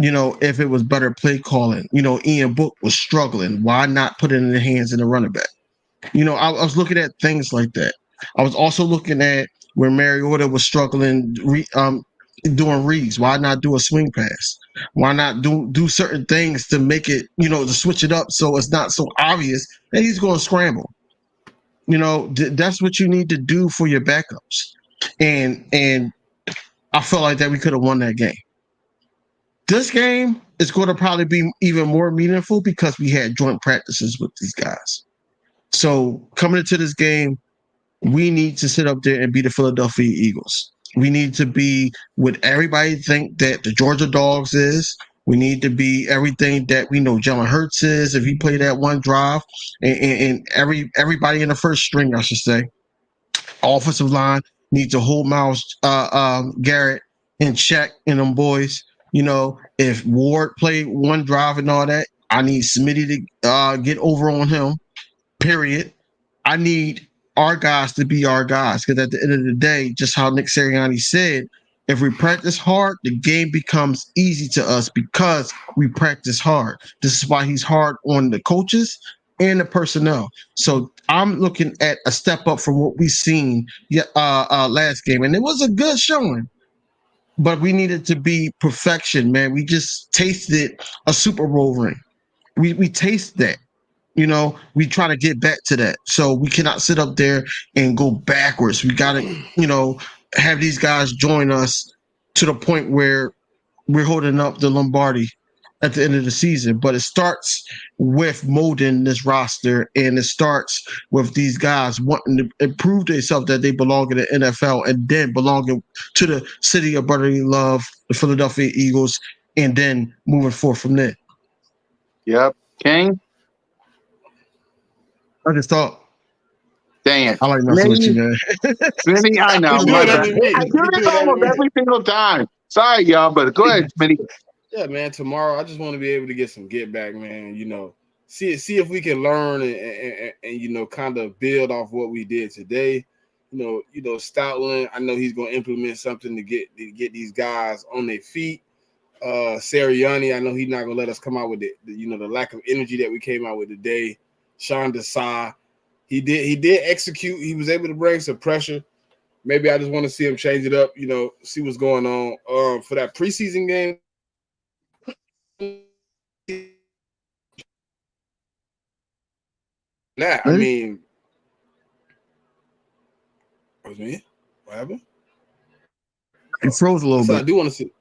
If it was better play calling. Ian Book was struggling. Why not put it in the hands of the running back? I was looking at things like that. I was also looking at where Mariota was struggling doing reads. Why not do a swing pass? Why not do certain things to make it, to switch it up so it's not so obvious that he's going to scramble? That's what you need to do for your backups. And I felt like that we could have won that game. This game is going to probably be even more meaningful because we had joint practices with these guys. So coming into this game, we need to sit up there and be the Philadelphia Eagles. We need to be what everybody think that the Georgia Dogs is. We need to be everything that we know Jalen Hurts is if he played that one drive. And everybody in the first string, I should say, offensive line needs to hold Myles Garrett in check and them boys. If Ward played one drive and all that, I need Smitty to get over on him. Period. I need our guys to be our guys, because at the end of the day, just how Nick Sirianni said, if we practice hard, the game becomes easy to us because we practice hard. This is why he's hard on the coaches and the personnel. So I'm looking at a step up from what we seen last game, and it was a good showing. But we needed to be perfection, man. We just tasted a Super Bowl ring. We taste that. We try to get back to that. So we cannot sit up there and go backwards. We got to, have these guys join us to the point where we're holding up the Lombardi at the end of the season. But it starts with molding this roster, and it starts with these guys wanting to improve themselves, that they belong in the NFL, and then belonging to the city of brotherly love, the Philadelphia Eagles, and then moving forward from there. Yep. King? I just thought. Dang. I like messing with you, man. Smitty, I know. My bad. I do this almost every single time. Sorry, y'all, but go ahead, Smitty. Yeah, man. Tomorrow, I just want to be able to get some get back, man. See if we can learn and kind of build off what we did today. Stoutland, I know he's going to implement something to get these guys on their feet. Sirianni, I know he's not going to let us come out with the lack of energy that we came out with today. Sean Desai, he did execute. He was able to bring some pressure. Maybe I just want to see him change it up, see what's going on. For that preseason game, I mean, what was me? What happened? It froze a little bit. I do want to see.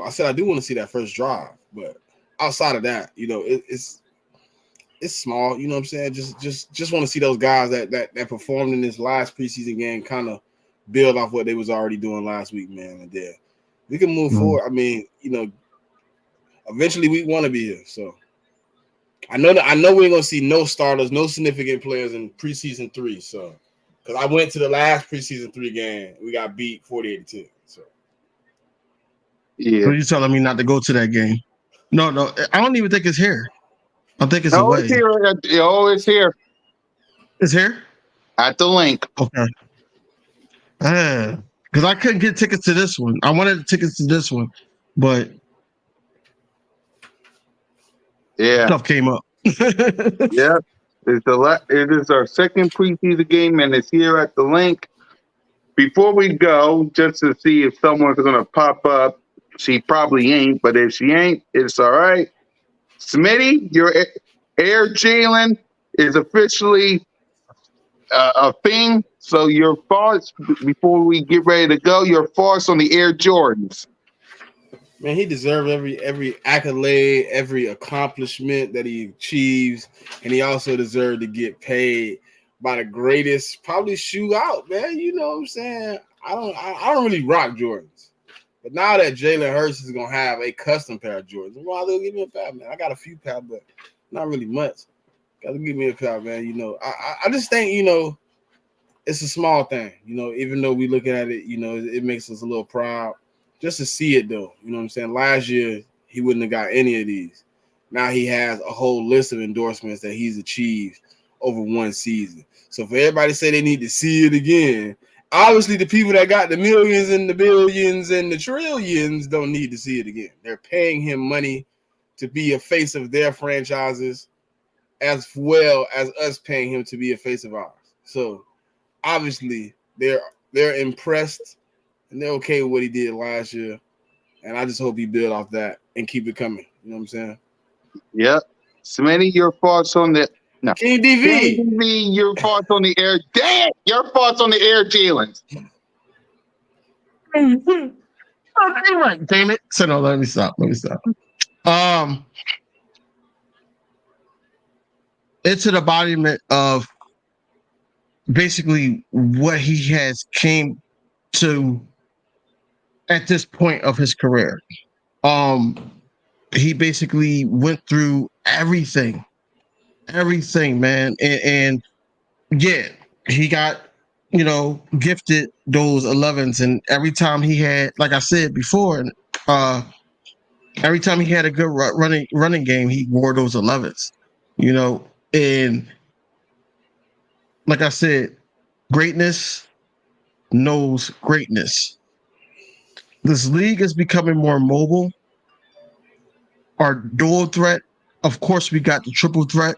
I said I do want to see that first drive, but outside of that, it's small. You know what I'm saying? Just want to see those guys that performed in this last preseason game kind of build off what they was already doing last week, man. And then we can move forward. I mean, eventually we want to be here. So I know we ain't gonna see no starters, no significant players in preseason 3. So because I went to the last preseason 3 game, we got beat 48-2. So yeah. So you telling me not to go to that game? No, I don't even think it's here. I think it's away. It's here. It's here. It's here? At the link. Okay. Because I couldn't get tickets to this one. I wanted tickets to this one, but stuff came up. Yeah. It is our second preseason game, and it's here at the link. Before we go, just to see if someone's going to pop up, she probably ain't, but if she ain't, it's all right. Smitty, your Air Jalen is officially a thing. So your thoughts before we get ready to go, your thoughts on the Air Jordans. Man, he deserves every accolade, every accomplishment that he achieves, and he also deserved to get paid by the greatest probably shoe out, man. You know what I'm saying? I don't really rock Jordans. But now that Jalen Hurts is gonna have a custom pair of Jordans, well, they'll give me a pair, man. I got a few pair, but not really much. Gotta give me a pair, man. I just think, it's a small thing, even though we looking at it, it makes us a little proud. Just to see it, though, you know what I'm saying? Last year, he wouldn't have got any of these. Now he has a whole list of endorsements that he's achieved over one season. So for everybody to say they need to see it again, obviously the people that got the millions and the billions and the trillions don't need to see it again. They're paying him money to be a face of their franchises as well as us paying him to be a face of ours. So obviously they're impressed and they're okay with what he did last year. And I just hope he build off that and keep it coming. You know what I'm saying? Yep. Smitty, your thoughts on the King DV, your thoughts on the Air. Damn, your thoughts on the Air Jalen. Damn it. So no, let me stop. It's an embodiment of basically what he has came to at this point of his career. He basically went through everything, man. And yeah, he got, gifted those 11s. And every time he had, like I said before, Every time he had a good running game, he wore those 11s. You know, and like I said, greatness knows greatness. This league is becoming more mobile. Our dual threat, of course, we got the triple threat.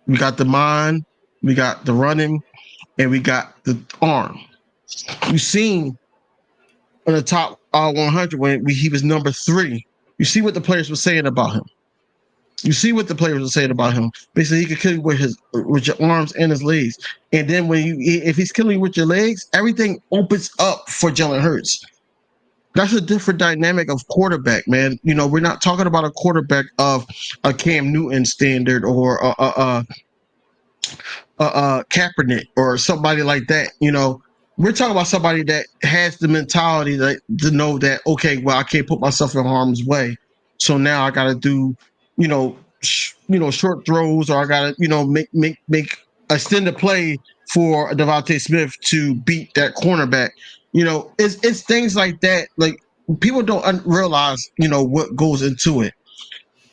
We got the mind, we got the running, and we got the arm. You seen in the top 100 when he was number 3. You see what the players were saying about him. You see what the players were saying about him. Basically, he could kill you with your arms and his legs. And then if he's killing you with your legs, everything opens up for Jalen Hurts. That's a different dynamic of quarterback, man. You know, we're not talking about a quarterback of a Cam Newton standard or Kaepernick or somebody like that. You know, we're talking about somebody that has the mentality to know that, okay, well, I can't put myself in harm's way, so now I got to do, short throws, or I got to, make extend the play for Devontae Smith to beat that cornerback. You know, it's things like that. Like, people don't realize, what goes into it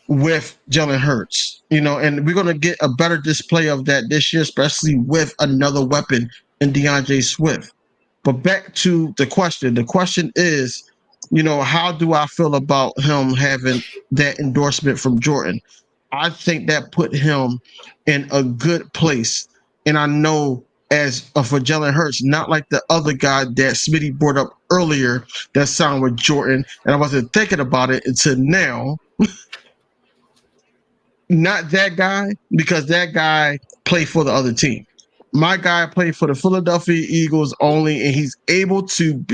with Jalen Hurts, and we're going to get a better display of that this year, especially with another weapon in DeAndre Swift. But back to the question. The question is, how do I feel about him having that endorsement from Jordan? I think that put him in a good place. And I know for Jalen Hurts, not like the other guy that Smitty brought up earlier that signed with Jordan, and I wasn't thinking about it until now. Not that guy, because that guy played for the other team. My guy played for the Philadelphia Eagles only, and he's able to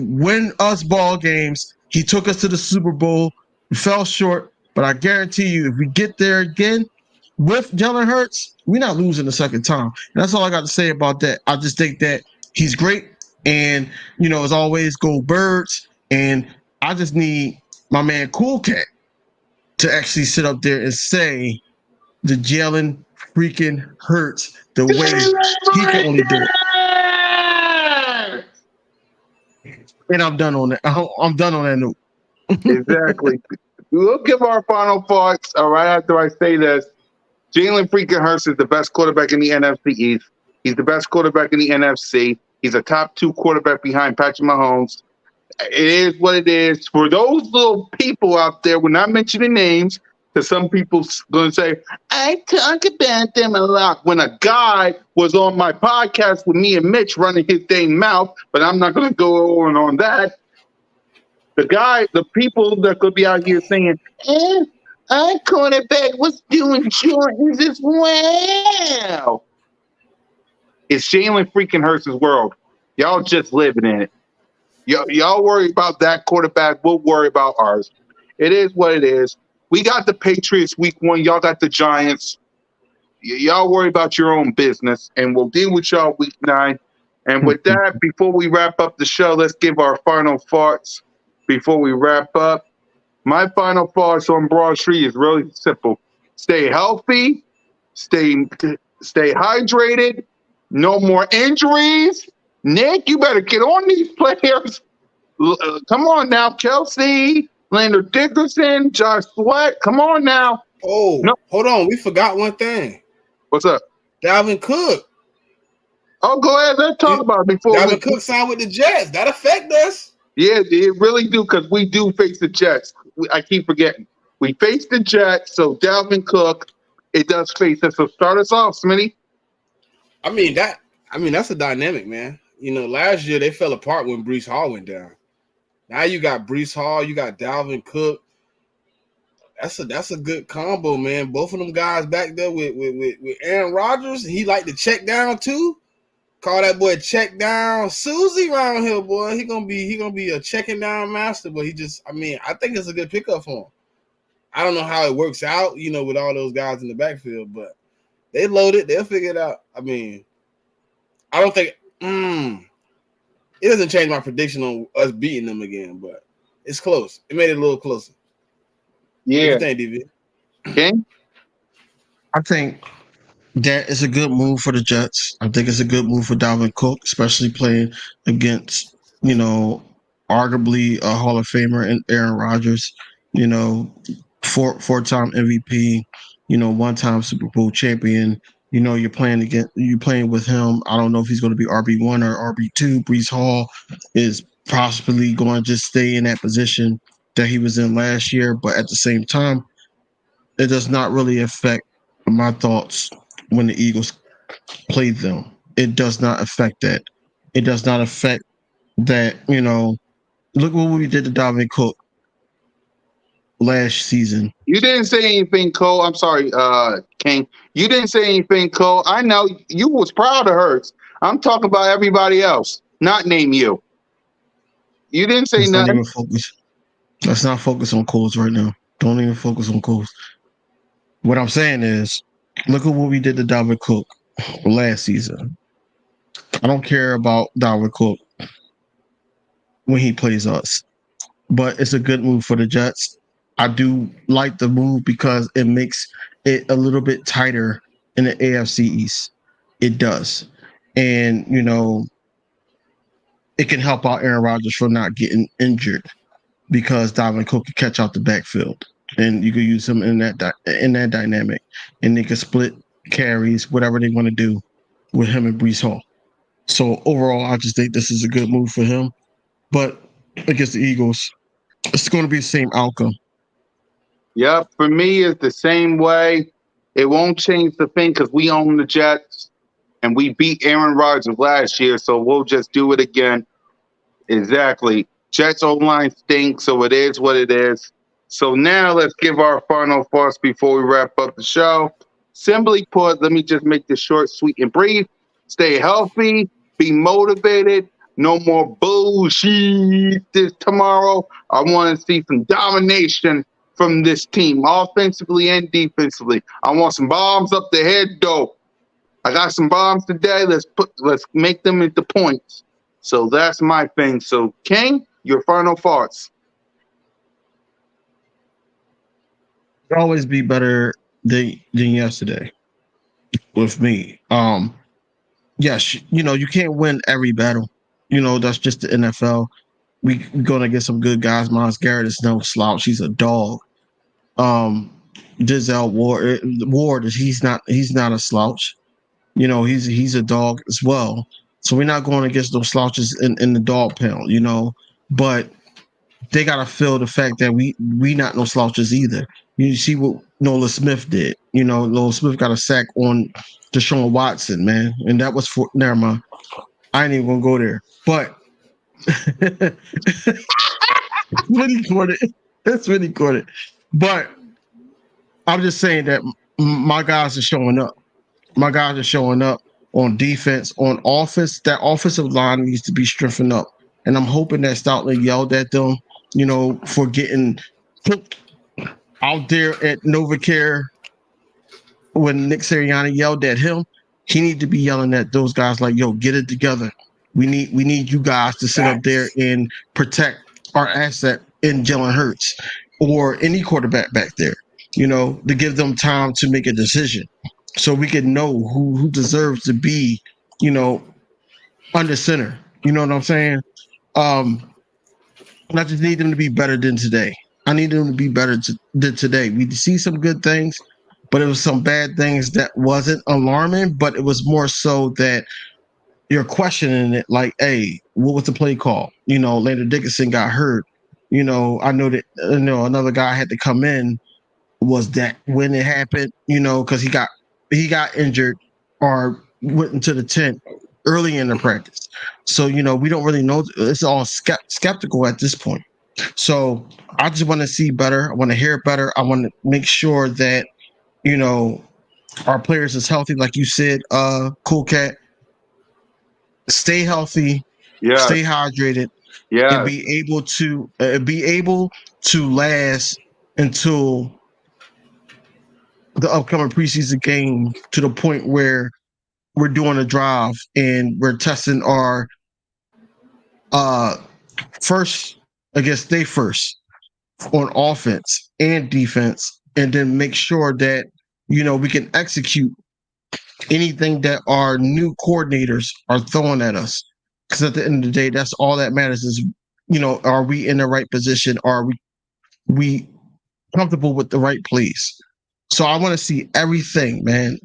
win us ball games. He took us to the Super Bowl. We fell short, but I guarantee you, if we get there again with Jalen Hurts, we're not losing the second time. And that's all I got to say about that. I just think that he's great, and as always, go Birds. And I just need my man Cool Cat to actually sit up there and say the Jalen freaking Hurts the way he can only do it. And I'm done on that. I'm done on that note. Exactly. We'll give our final thoughts. All right, after I say this, Jalen freaking Hurts is the best quarterback in the NFC East. He's the best quarterback in the NFC. He's a top 2 quarterback behind Patrick Mahomes. It is what it is. For those little people out there, we're not mentioning names, because some people's going to say, I talk about them a lot. When a guy was on my podcast with me and Mitch running his dang mouth, but I'm not going to go on that. The people that could be out here saying, our quarterback was doing Jordans as well. It's Jalen freaking Hurts' world. Y'all just living in it. Y'all worry about that quarterback. We'll worry about ours. It is what it is. We got the Patriots week 1. Y'all got the Giants. Y'all worry about your own business, and we'll deal with y'all week 9. And with that, before we wrap up the show, let's give our final thoughts before we wrap up. My final thoughts on Broad Street is really simple. Stay healthy. Stay hydrated. No more injuries. Nick, you better get on these players. Come on now, Kelsey, Leonard Dickerson, Josh Sweat. Come on now. Oh, no. Hold on. We forgot one thing. What's up? Dalvin Cook. Oh, go ahead. Let's talk about it before Dalvin Cook signed with the Jets. That affect us? Yeah, it really do, because we do face the Jets. I keep forgetting. We face the Jets, so Dalvin Cook, it does face us. So start us off, Smitty. I mean, that's a dynamic, man. Last year they fell apart when Breece Hall went down. Now you got Breece Hall, you got Dalvin Cook. That's a good combo, man. Both of them guys back there with Aaron Rodgers. He like to check down too. Call that boy check down Susie around here, boy. He gonna be a checking down master, but I think it's a good pickup for him. I don't know how it works out, with all those guys in the backfield, but they loaded. They'll figure it out. I don't think it doesn't change my prediction on us beating them again, but it's close. It made it a little closer. Yeah. What do you think, DV? Okay. I think that is a good move for the Jets. I think it's a good move for Dalvin Cook, especially playing against, arguably a Hall of Famer in Aaron Rodgers. You know, four-time MVP. You know, one-time Super Bowl champion. You know, you're playing with him. I don't know if he's going to be RB1 or RB2. Brees Hall is possibly going to just stay in that position that he was in last year, but at the same time, it does not really affect my thoughts when the Eagles play them. It does not affect that. It does not affect that, you know, look what we did to Dalvin Cook last season. You didn't say anything, Cole. I'm sorry, King. You didn't say anything, Cole. I know you was proud of Hurts. I'm talking about everybody else, not name you. You didn't say Let's not nothing. even focus. Let's not focus on Coles right now. Don't even focus on Coles. What I'm saying is, look at what we did to Dalvin Cook last season. I don't care about Dalvin Cook when he plays us, but it's a good move for the Jets. I do like the move because it makes it a little bit tighter in the AFC East. It does. And, you know, it can help out Aaron Rodgers from not getting injured because Dalvin Cook can catch out the backfield. And you can use him in that dynamic. And they can split carries, whatever they want to do with him and Brees Hall. So overall, I just think this is a good move for him. But against the Eagles, it's going to be the same outcome. Yep, for me, it's the same way. It won't change the thing because we own the Jets and we beat Aaron Rodgers last year, so we'll just do it again. Exactly. Jets O-line stinks, so it is what it is. So now let's give our final thoughts before we wrap up the show. Simply put, let me just make this short, sweet, and brief. Stay healthy, be motivated. No more bullshit this tomorrow. I want to see some domination from this team, offensively and defensively. I want some bombs up the head, though. I got some bombs today. Let's make them into points. So that's my thing. So, King, your final thoughts. It'll always be better than yesterday with me. Yes, you know, you can't win every battle. You know, that's just the NFL. We're gonna get some good guys. Myles Garrett is no slouch. He's a dog. Denzel Ward he's not a slouch. You know, he's a dog as well. So we're not going against those slouches in the dog pound, you know. But they gotta feel the fact that we not no slouches either. You see what Nolan Smith did. You know, Nolan Smith got a sack on Deshaun Watson, man, and that was for never mind. I ain't even gonna go there, but really recorded. That's really recorded. But I'm just saying that my guys are showing up. My guys are showing up on defense, on offense. That offensive line needs to be strengthened up, and I'm hoping that Stoutland yelled at them, you know, for getting out there at NovaCare when Nick Sirianni yelled at him. He need to be yelling at those guys like, "Yo, get it together. We need you guys to sit up there and protect our asset in Jalen Hurts or any quarterback back there. You know, to give them time to make a decision, so we can know who deserves to be, you know, under center. You know what I'm saying? I just need them to be better than today. I need them to be better than today. We see some good things, but it was some bad things that wasn't alarming, but it was more so that you're questioning it like, hey, what was the play call? You know, Landon Dickinson got hurt. You know, I know that another guy had to come in. Was that when it happened? You know, because he got injured or went into the tent early in the practice. So, you know, we don't really know. It's all skeptical at this point. So I just want to see better. I want to hear better. I want to make sure that, you know, our players is healthy. Like you said, Cool Cat, stay healthy, stay hydrated, and be able to last until the upcoming preseason game, to the point where we're doing a drive and we're testing our first, I guess they first on offense and defense, and then make sure that, you know, we can execute anything that our new coordinators are throwing at us. Because at the end of the day, that's all that matters is are we in the right position? Are we comfortable with the right place? So I want to see everything, man.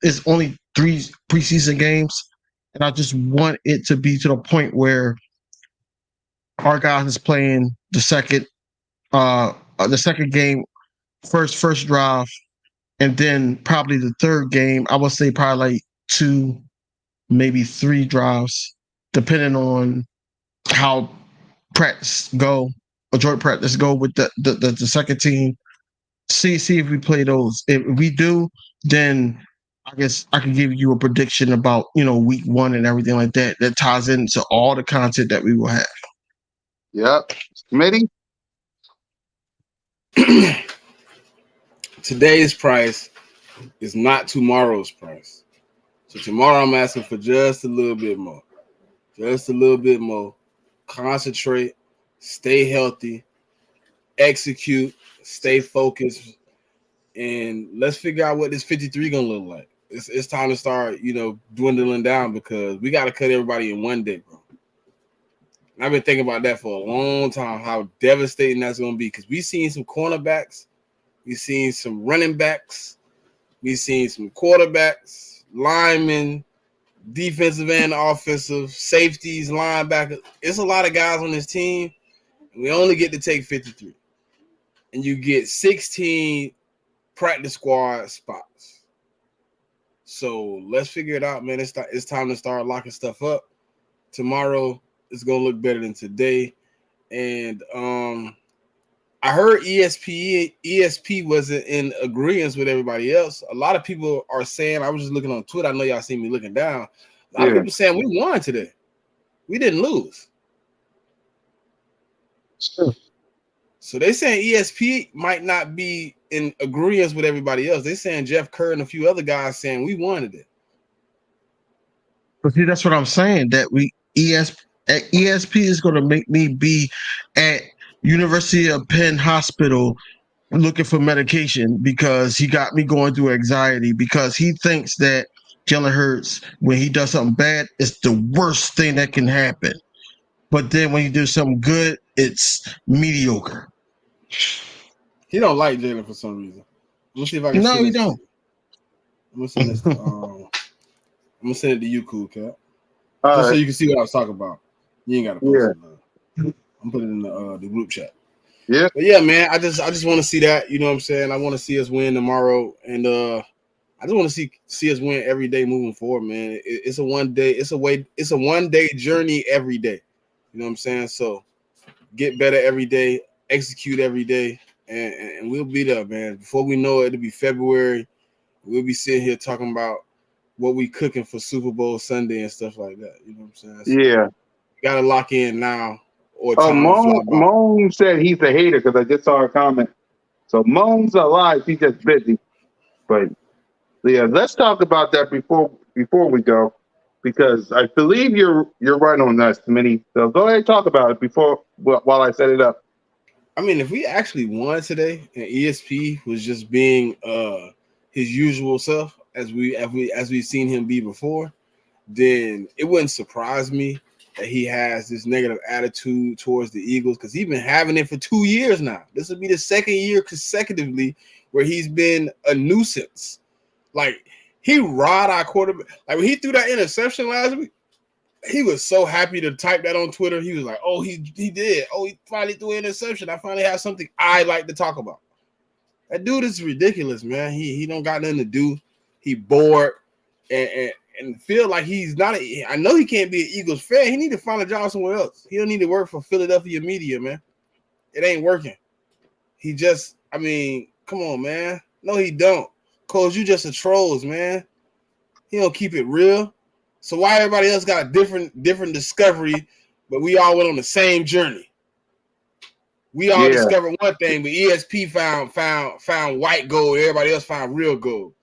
It's only 3 preseason games, and I just want it to be to the point where our guys is playing the second game, first drive, and then probably the third game. I would say probably like 2, maybe 3 drives, depending on how practice go, or joint practice go with the second team. See if we play those. If we do, then I guess I can give you a prediction about week 1 and everything like that. That ties into all the content that we will have. Yep. Committee. Today's price is not tomorrow's price. So tomorrow I'm asking for just a little bit more. Just a little bit more. Concentrate, stay healthy, execute, stay focused, and let's figure out what this 53 gonna look like. It's time to start, dwindling down, because we got to cut everybody in one day, bro. And I've been thinking about that for a long time, how devastating that's gonna be, because we've seen some cornerbacks, we've seen some running backs, we've seen some quarterbacks, linemen, defensive and offensive, safeties, linebackers. It's a lot of guys on this team, and we only get to take 53. And you get 16 practice squad spots. So let's figure it out, man. It's time to start locking stuff up. Tomorrow is going to look better than today. And I heard ESP wasn't in agreement with everybody else. A lot of people are saying, I was just looking on Twitter, I know y'all see me looking down. A lot of people saying we won today. We didn't lose. Sure. So they saying ESP might not be in agreement with everybody else. They saying Jeff Kerr and a few other guys saying we won today. But see, that's what I'm saying. That ESP is going to make me be at University of Penn Hospital looking for medication, because he got me going through anxiety, because he thinks that Jalen Hurts, when he does something bad, it's the worst thing that can happen. But then when he does something good, it's mediocre. He don't like Jalen for some reason. I'm gonna see if I can. No, he don't. I'm gonna send this. I'm gonna send it to you, cool cat, All just right. so you can see what I was talking about. You ain't got to post it. I'm putting it in the group chat. Yeah. But yeah, man, I just want to see that. You know what I'm saying? I want to see us win tomorrow, and I just want to see us win every day moving forward, man. It's a 1 day. It's a 1 day journey every day. You know what I'm saying? So get better every day, execute every day, and we'll be there, man. Before we know it, it'll be February. We'll be sitting here talking about what we cooking for Super Bowl Sunday and stuff like that. You know what I'm saying? So Yeah. Got to lock in now, or Oh, time to fly by. Moan said he's a hater because I just saw a comment. So Moan's alive. He's just busy. But yeah, let's talk about that before we go, because I believe you're right on that, Smitty. So go ahead and talk about it while I set it up. I mean, if we actually won today and ESP was just being his usual self as we've seen him be before, then it wouldn't surprise me that he has this negative attitude towards the Eagles, because he's been having it for 2 years now. This will be the second year consecutively where he's been a nuisance. Like, he robbed our quarterback. Like, when he threw that interception last week, he was so happy to type that on Twitter. He was like, oh, he did. Oh, he finally threw an interception. I finally have something I like to talk about. That dude is ridiculous, man. He don't got nothing to do. He bored and feel like he's not. I know he can't be an Eagles fan. He need to find a job somewhere else. He don't need to work for Philadelphia media, man. It ain't working. He just, I mean, come on, man. No, he don't. Cause you just a trolls, man. He don't keep it real. So why everybody else got a different discovery, but we all went on the same journey? We all discovered one thing, but ESP found white gold. Everybody else found real gold.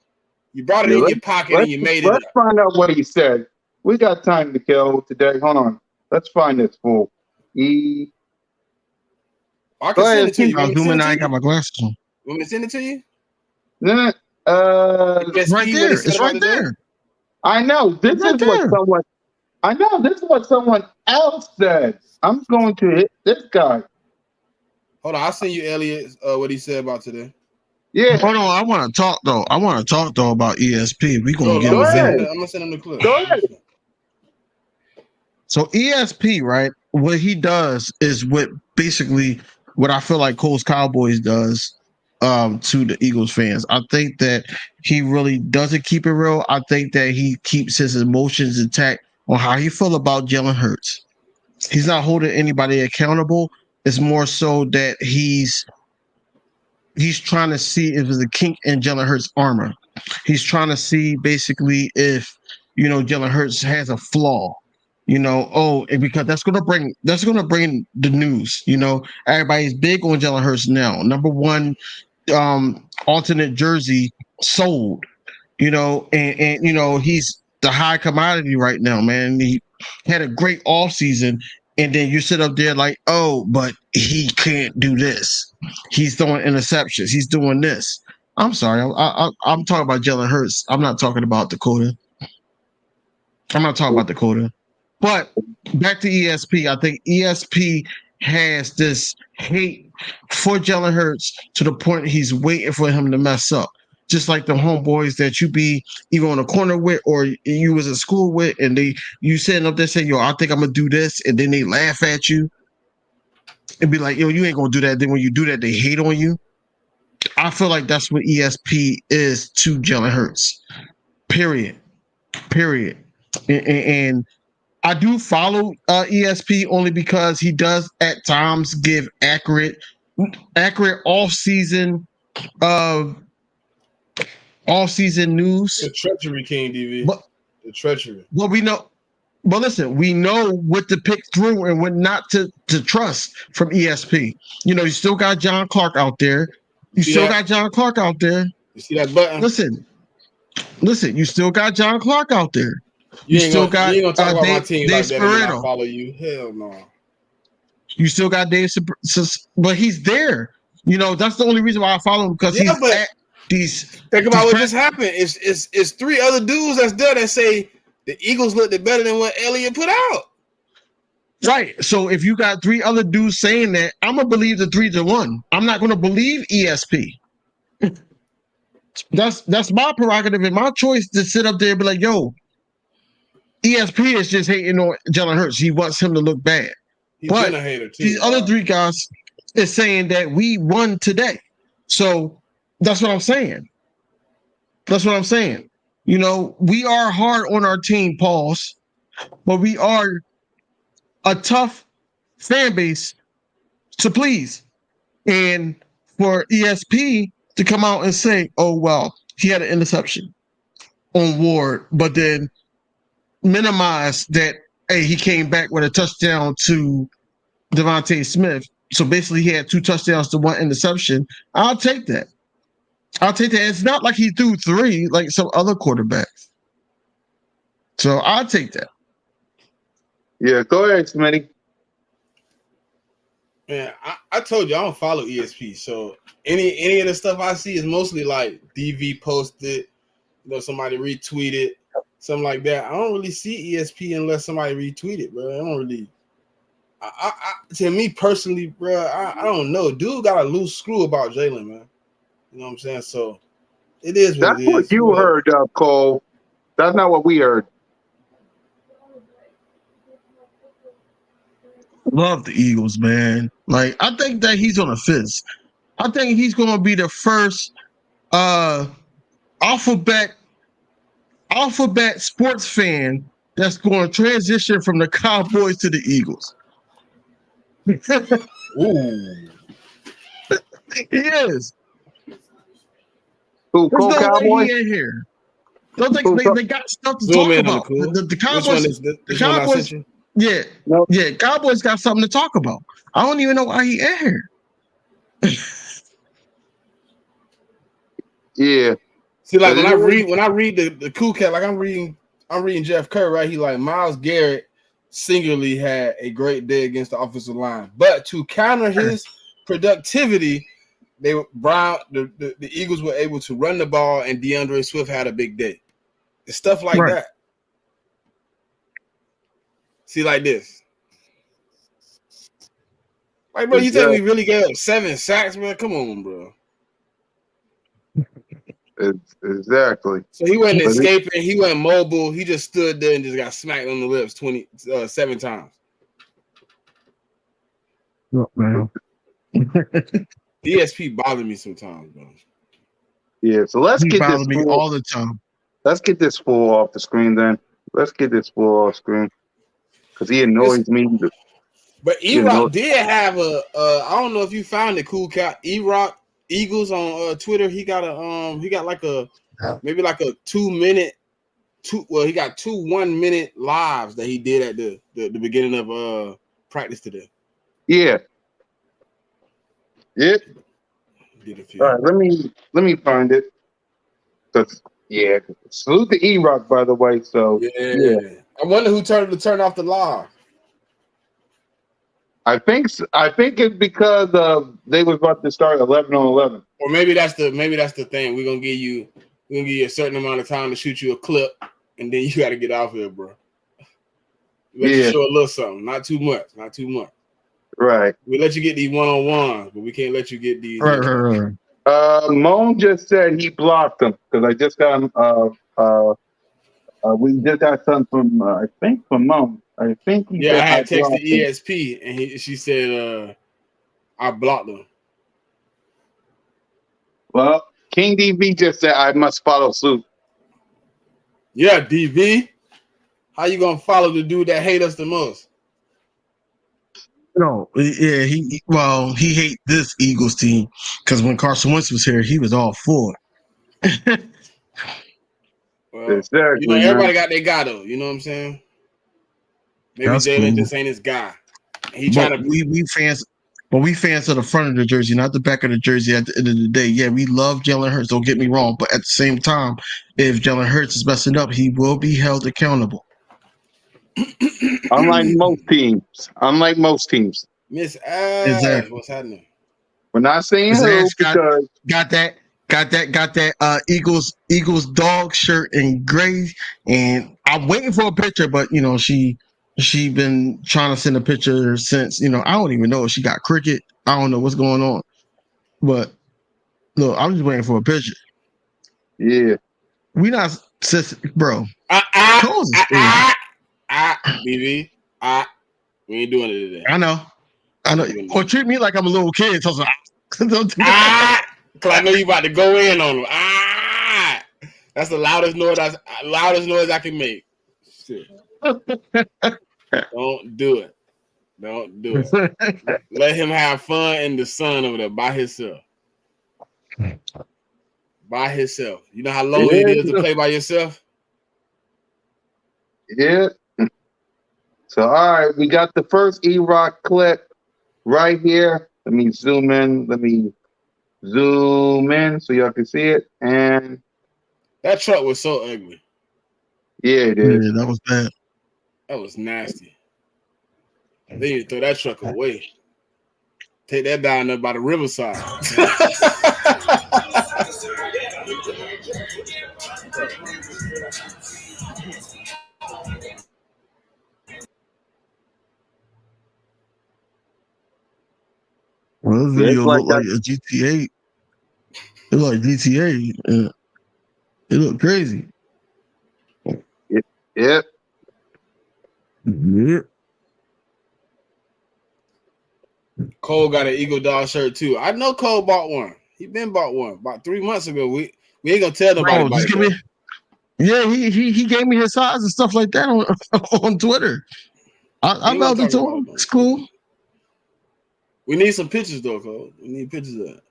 You brought it in your pocket and you made it. Let's find out what he said. We got time to kill today. Hold on. Let's find this fool. I can send it to you. I was doing. I got my glasses on. Want me to send it to you? Nah, it's right there. It's right there. I know. This is what someone else said, I'm going to hit this guy. Hold on, I'll send you Elliot what he said about today. Yeah. Hold on, I want to talk though. About ESP. We gonna Hold get on, I'm him. gonna send him the clip. Go ahead. So ESP, right? What he does is what I feel like Cole's Cowboys does to the Eagles fans. I think that he really doesn't keep it real. I think that he keeps his emotions intact on how he feel about Jalen Hurts. He's not holding anybody accountable. It's more so that he's trying to see if there's a kink in Jalen Hurts' armor. He's trying to see basically if Jalen Hurts has a flaw. Because that's gonna bring the news. Everybody's big on Jalen Hurts now. Number one, alternate jersey sold. And he's the high commodity right now, man. He had a great offseason, and then you sit up there like, oh, but he can't do this. He's throwing interceptions. He's doing this. I'm sorry. I'm talking about Jalen Hurts. I'm not talking about Dakota. But back to ESP. I think ESP has this hate for Jalen Hurts to the point he's waiting for him to mess up. Just like the homeboys that you be either on the corner with or you was in school with, and you sitting up there saying, yo, I think I'm gonna do this, and then they laugh at you and be like, yo, you ain't gonna do that. Then when you do that, they hate on you. I feel like that's what ESP is to Jalen Hurts. Period. And I do follow ESP only because he does at times give accurate off-season news. The treachery, King DV. The treachery. Well, we know. But listen, we know what to pick through and what not to trust from ESP. You still got John Clark out there. You see that button? Listen. You still got John Clark out there. You ain't gonna talk about my team like that and I follow you. Hell no. You still got Dave, but he's there. That's the only reason why I follow him, because he's at these. Think about what just happened. It's three other dudes that's there that say the Eagles looked better than what Elliott put out. Right. So if you got three other dudes saying that, I'm gonna believe the 3-1. I'm not gonna believe ESP. That's my prerogative and my choice to sit up there and be like, yo, ESP is just hating on Jalen Hurts. He wants him to look bad. He's been a hater too. These other three guys is saying that we won today. So that's what I'm saying. We are hard on our team, Pauls, but we are a tough fan base to please. And for ESP to come out and say, oh, well, he had an interception on Ward, but then minimize that, hey, he came back with a touchdown to Devontae Smith. So basically he had 2 touchdowns to 1 interception. I'll take that. It's not like he threw 3 like some other quarterbacks. So I'll take that. Yeah, go ahead, Smitty. Man, I told you I don't follow ESP. So any of the stuff I see is mostly like DV posted, somebody retweeted, something like that. I don't really see ESP unless somebody retweet it, bro. I don't really. To me personally, bro, I don't know. Dude got a loose screw about Jalen, man. You know what I'm saying? So it is what That's it is. what you heard, Cole. That's not what we heard. Love the Eagles, man. Like, I think that he's on a fizz. I think he's going to be the first alphabet sports fan that's going to transition from the Cowboys to the Eagles. Ooh. He is. Who, Cole Cowboy? He in here. Don't think they got stuff to talk about. The Cowboys. The Cowboys. Yeah, nope. Yeah. Cowboys got something to talk about. I don't even know why he in here. Yeah. See, like when I read the cool cat, like I'm reading Jeff Kerr, right? He like Myles Garrett singularly had a great day against the offensive line, but to counter his productivity, the Eagles were able to run the ball, and DeAndre Swift had a big day. It's stuff like that. See, like this. Like, bro, you think we really gave up 7 sacks, bro? Come on, bro. Exactly. So he wasn't escaping. He wasn't mobile. He just stood there and just got smacked on the lips 7 times. Look, man. DSP bothered me sometimes, bro. Yeah, so let's get this me all the time. Let's get this fool off the screen then. Let's get this fool off screen because he annoys me. But E-Rock did have I don't know if you found it, cool cat. E-Rock Eagles on Twitter. He got like maybe like a 2 minute. He got 2 1-minute lives that he did at the beginning of practice today. Yeah. Yeah. Did a few. All right, let me find it. Salute to E-Rock, by the way. So yeah. I wonder who turned off the live. I think it's because they was about to start 11-on-11. Or maybe that's the thing. We're gonna give you a certain amount of time to shoot you a clip, and then you got to get off here, bro. Let you show a little something, not too much. Right. We let you get these 1-on-1s, but we can't let you get these. Right. Moan just said he blocked them because I just got him. We just got something from I think from Moan. I think he said I had texted ESP and she said I blocked them. Well, King DV just said I must follow suit. Yeah, DV. How you gonna follow the dude that hate us the most? No, yeah, he hate this Eagles team because when Carson Wentz was here, he was all for it. Well, exactly, everybody got their guy though. You know what I'm saying? Maybe Jalen just ain't his guy. We fans of the front of the jersey, not the back of the jersey. At the end of the day, yeah, we love Jalen Hurts. Don't get me wrong, but at the same time, if Jalen Hurts is messing up, he will be held accountable. Unlike most teams. Miss Ash, what's happening? We're not saying who because got that Eagles dog shirt in gray, and I'm waiting for a picture, but she been trying to send a picture since I don't even know if she got cricket. I don't know what's going on, but look, I'm just waiting for a picture. Yeah, we not bro. BB, we ain't doing it today. I know. Or treat me like I'm a little kid. So don't do that. Cause I know you about to go in on them. That's the loudest noise I can make. Shit. Don't do it. Let him have fun in the sun over there by himself. You know how lonely it is to play by yourself? Yeah. So, all right, we got the first E-Rock clip right here. Let me zoom in so y'all can see it. And that truck was so ugly. Yeah, it is. Yeah, that was bad. That was nasty. They need to throw that truck away. Take that down there by the riverside. Well, this video looked like a GTA. It looked like GTA. It looked crazy. Yep. Cole got an Eagle Dog shirt too. I know Cole bought one. He been bought one about 3 months ago. We ain't gonna tell nobody about it. Yeah, he gave me his size and stuff like that on Twitter. I mailed it to him. It's cool. We need some pictures though, Cole. We need pictures of that.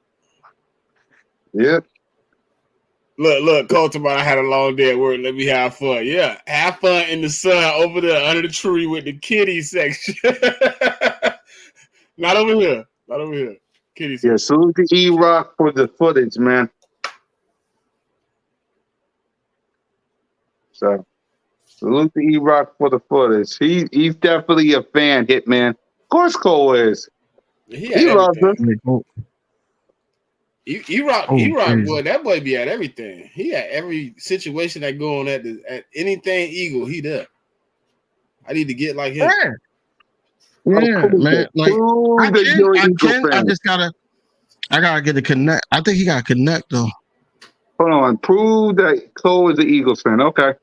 Yep. Look, Cole tomorrow I had a long day at work. Let me have fun. Yeah, have fun in the sun over there under the tree with the kiddie section. Not over here. Kiddie section. Yeah, salute to E-Rock for the footage, man. So, salute to E-Rock for the footage. He's definitely a fan, Hitman. Of course Cole is. He loves us. E-Rock, crazy. boy, that boy be at everything. He at every situation that go on at anything Eagle, he there. I need to get like him. Yeah, man. Like I gotta get a connect. I think he got to connect though. Hold on. Prove that Cole is an Eagles fan. Okay.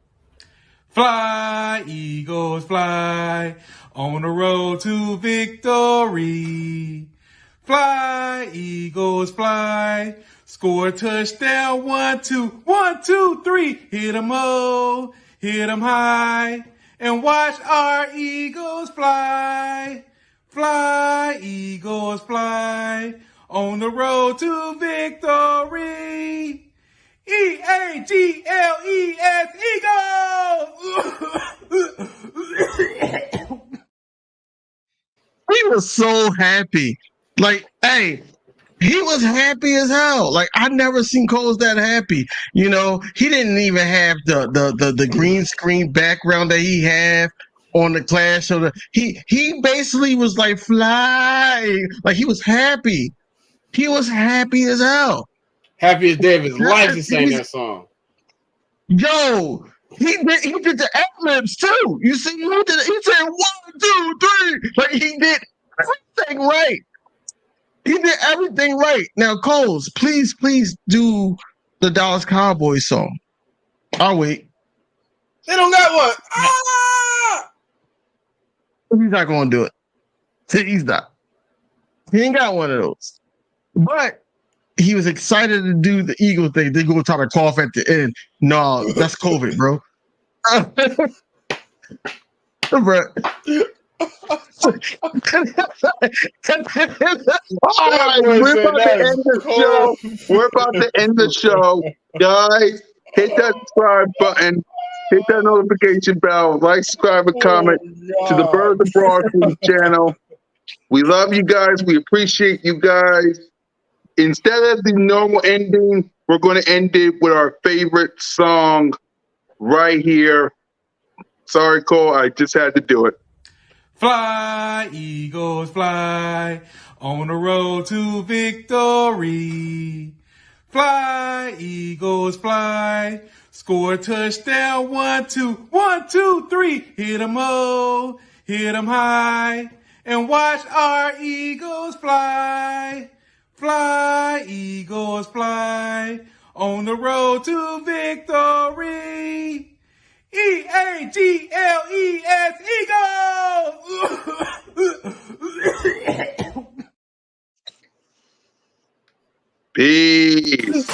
Fly, Eagles, fly on the road to victory. Fly, Eagles, fly. Score a touchdown, 1, 2, 1, 2, 3. Hit 'em low, hit 'em high, and watch our Eagles fly. Fly, Eagles, fly on the road to victory. EAGLES, Eagles! He was so happy. Like, hey, he was happy as hell. Like I never seen Coles that happy. You know, he didn't even have the green screen background that he had on the Clash. So he basically was like flying. Like he was happy. He was happy as hell. Happy as day of his life to sing that song. Yo, he did the ad-libs too. You see, he said 1, 2, 3. Like he did everything right. He did everything right. Now, Coles, please do the Dallas Cowboys song. I'll wait. They don't got one. Ah! He's not going to do it. He's not. He ain't got one of those. But he was excited to do the Eagle thing. They go try to cough at the end. No, that's COVID, bro. Bro. All right, we're about to end the show. We're about to end the show. Guys, hit that subscribe button. Hit that notification bell. Like, subscribe, and comment to the Birds of Broad Street channel. We love you guys. We appreciate you guys. Instead of the normal ending, we're going to end it with our favorite song right here. Sorry, Cole. I just had to do it. Fly, Eagles, fly on the road to victory. Fly, Eagles, fly. Score a touchdown, 1, 2, 1, 2, 3. Hit 'em low, hit 'em high, and watch our Eagles fly. Fly, Eagles, fly on the road to victory. EAGLES, Eagles! Peace.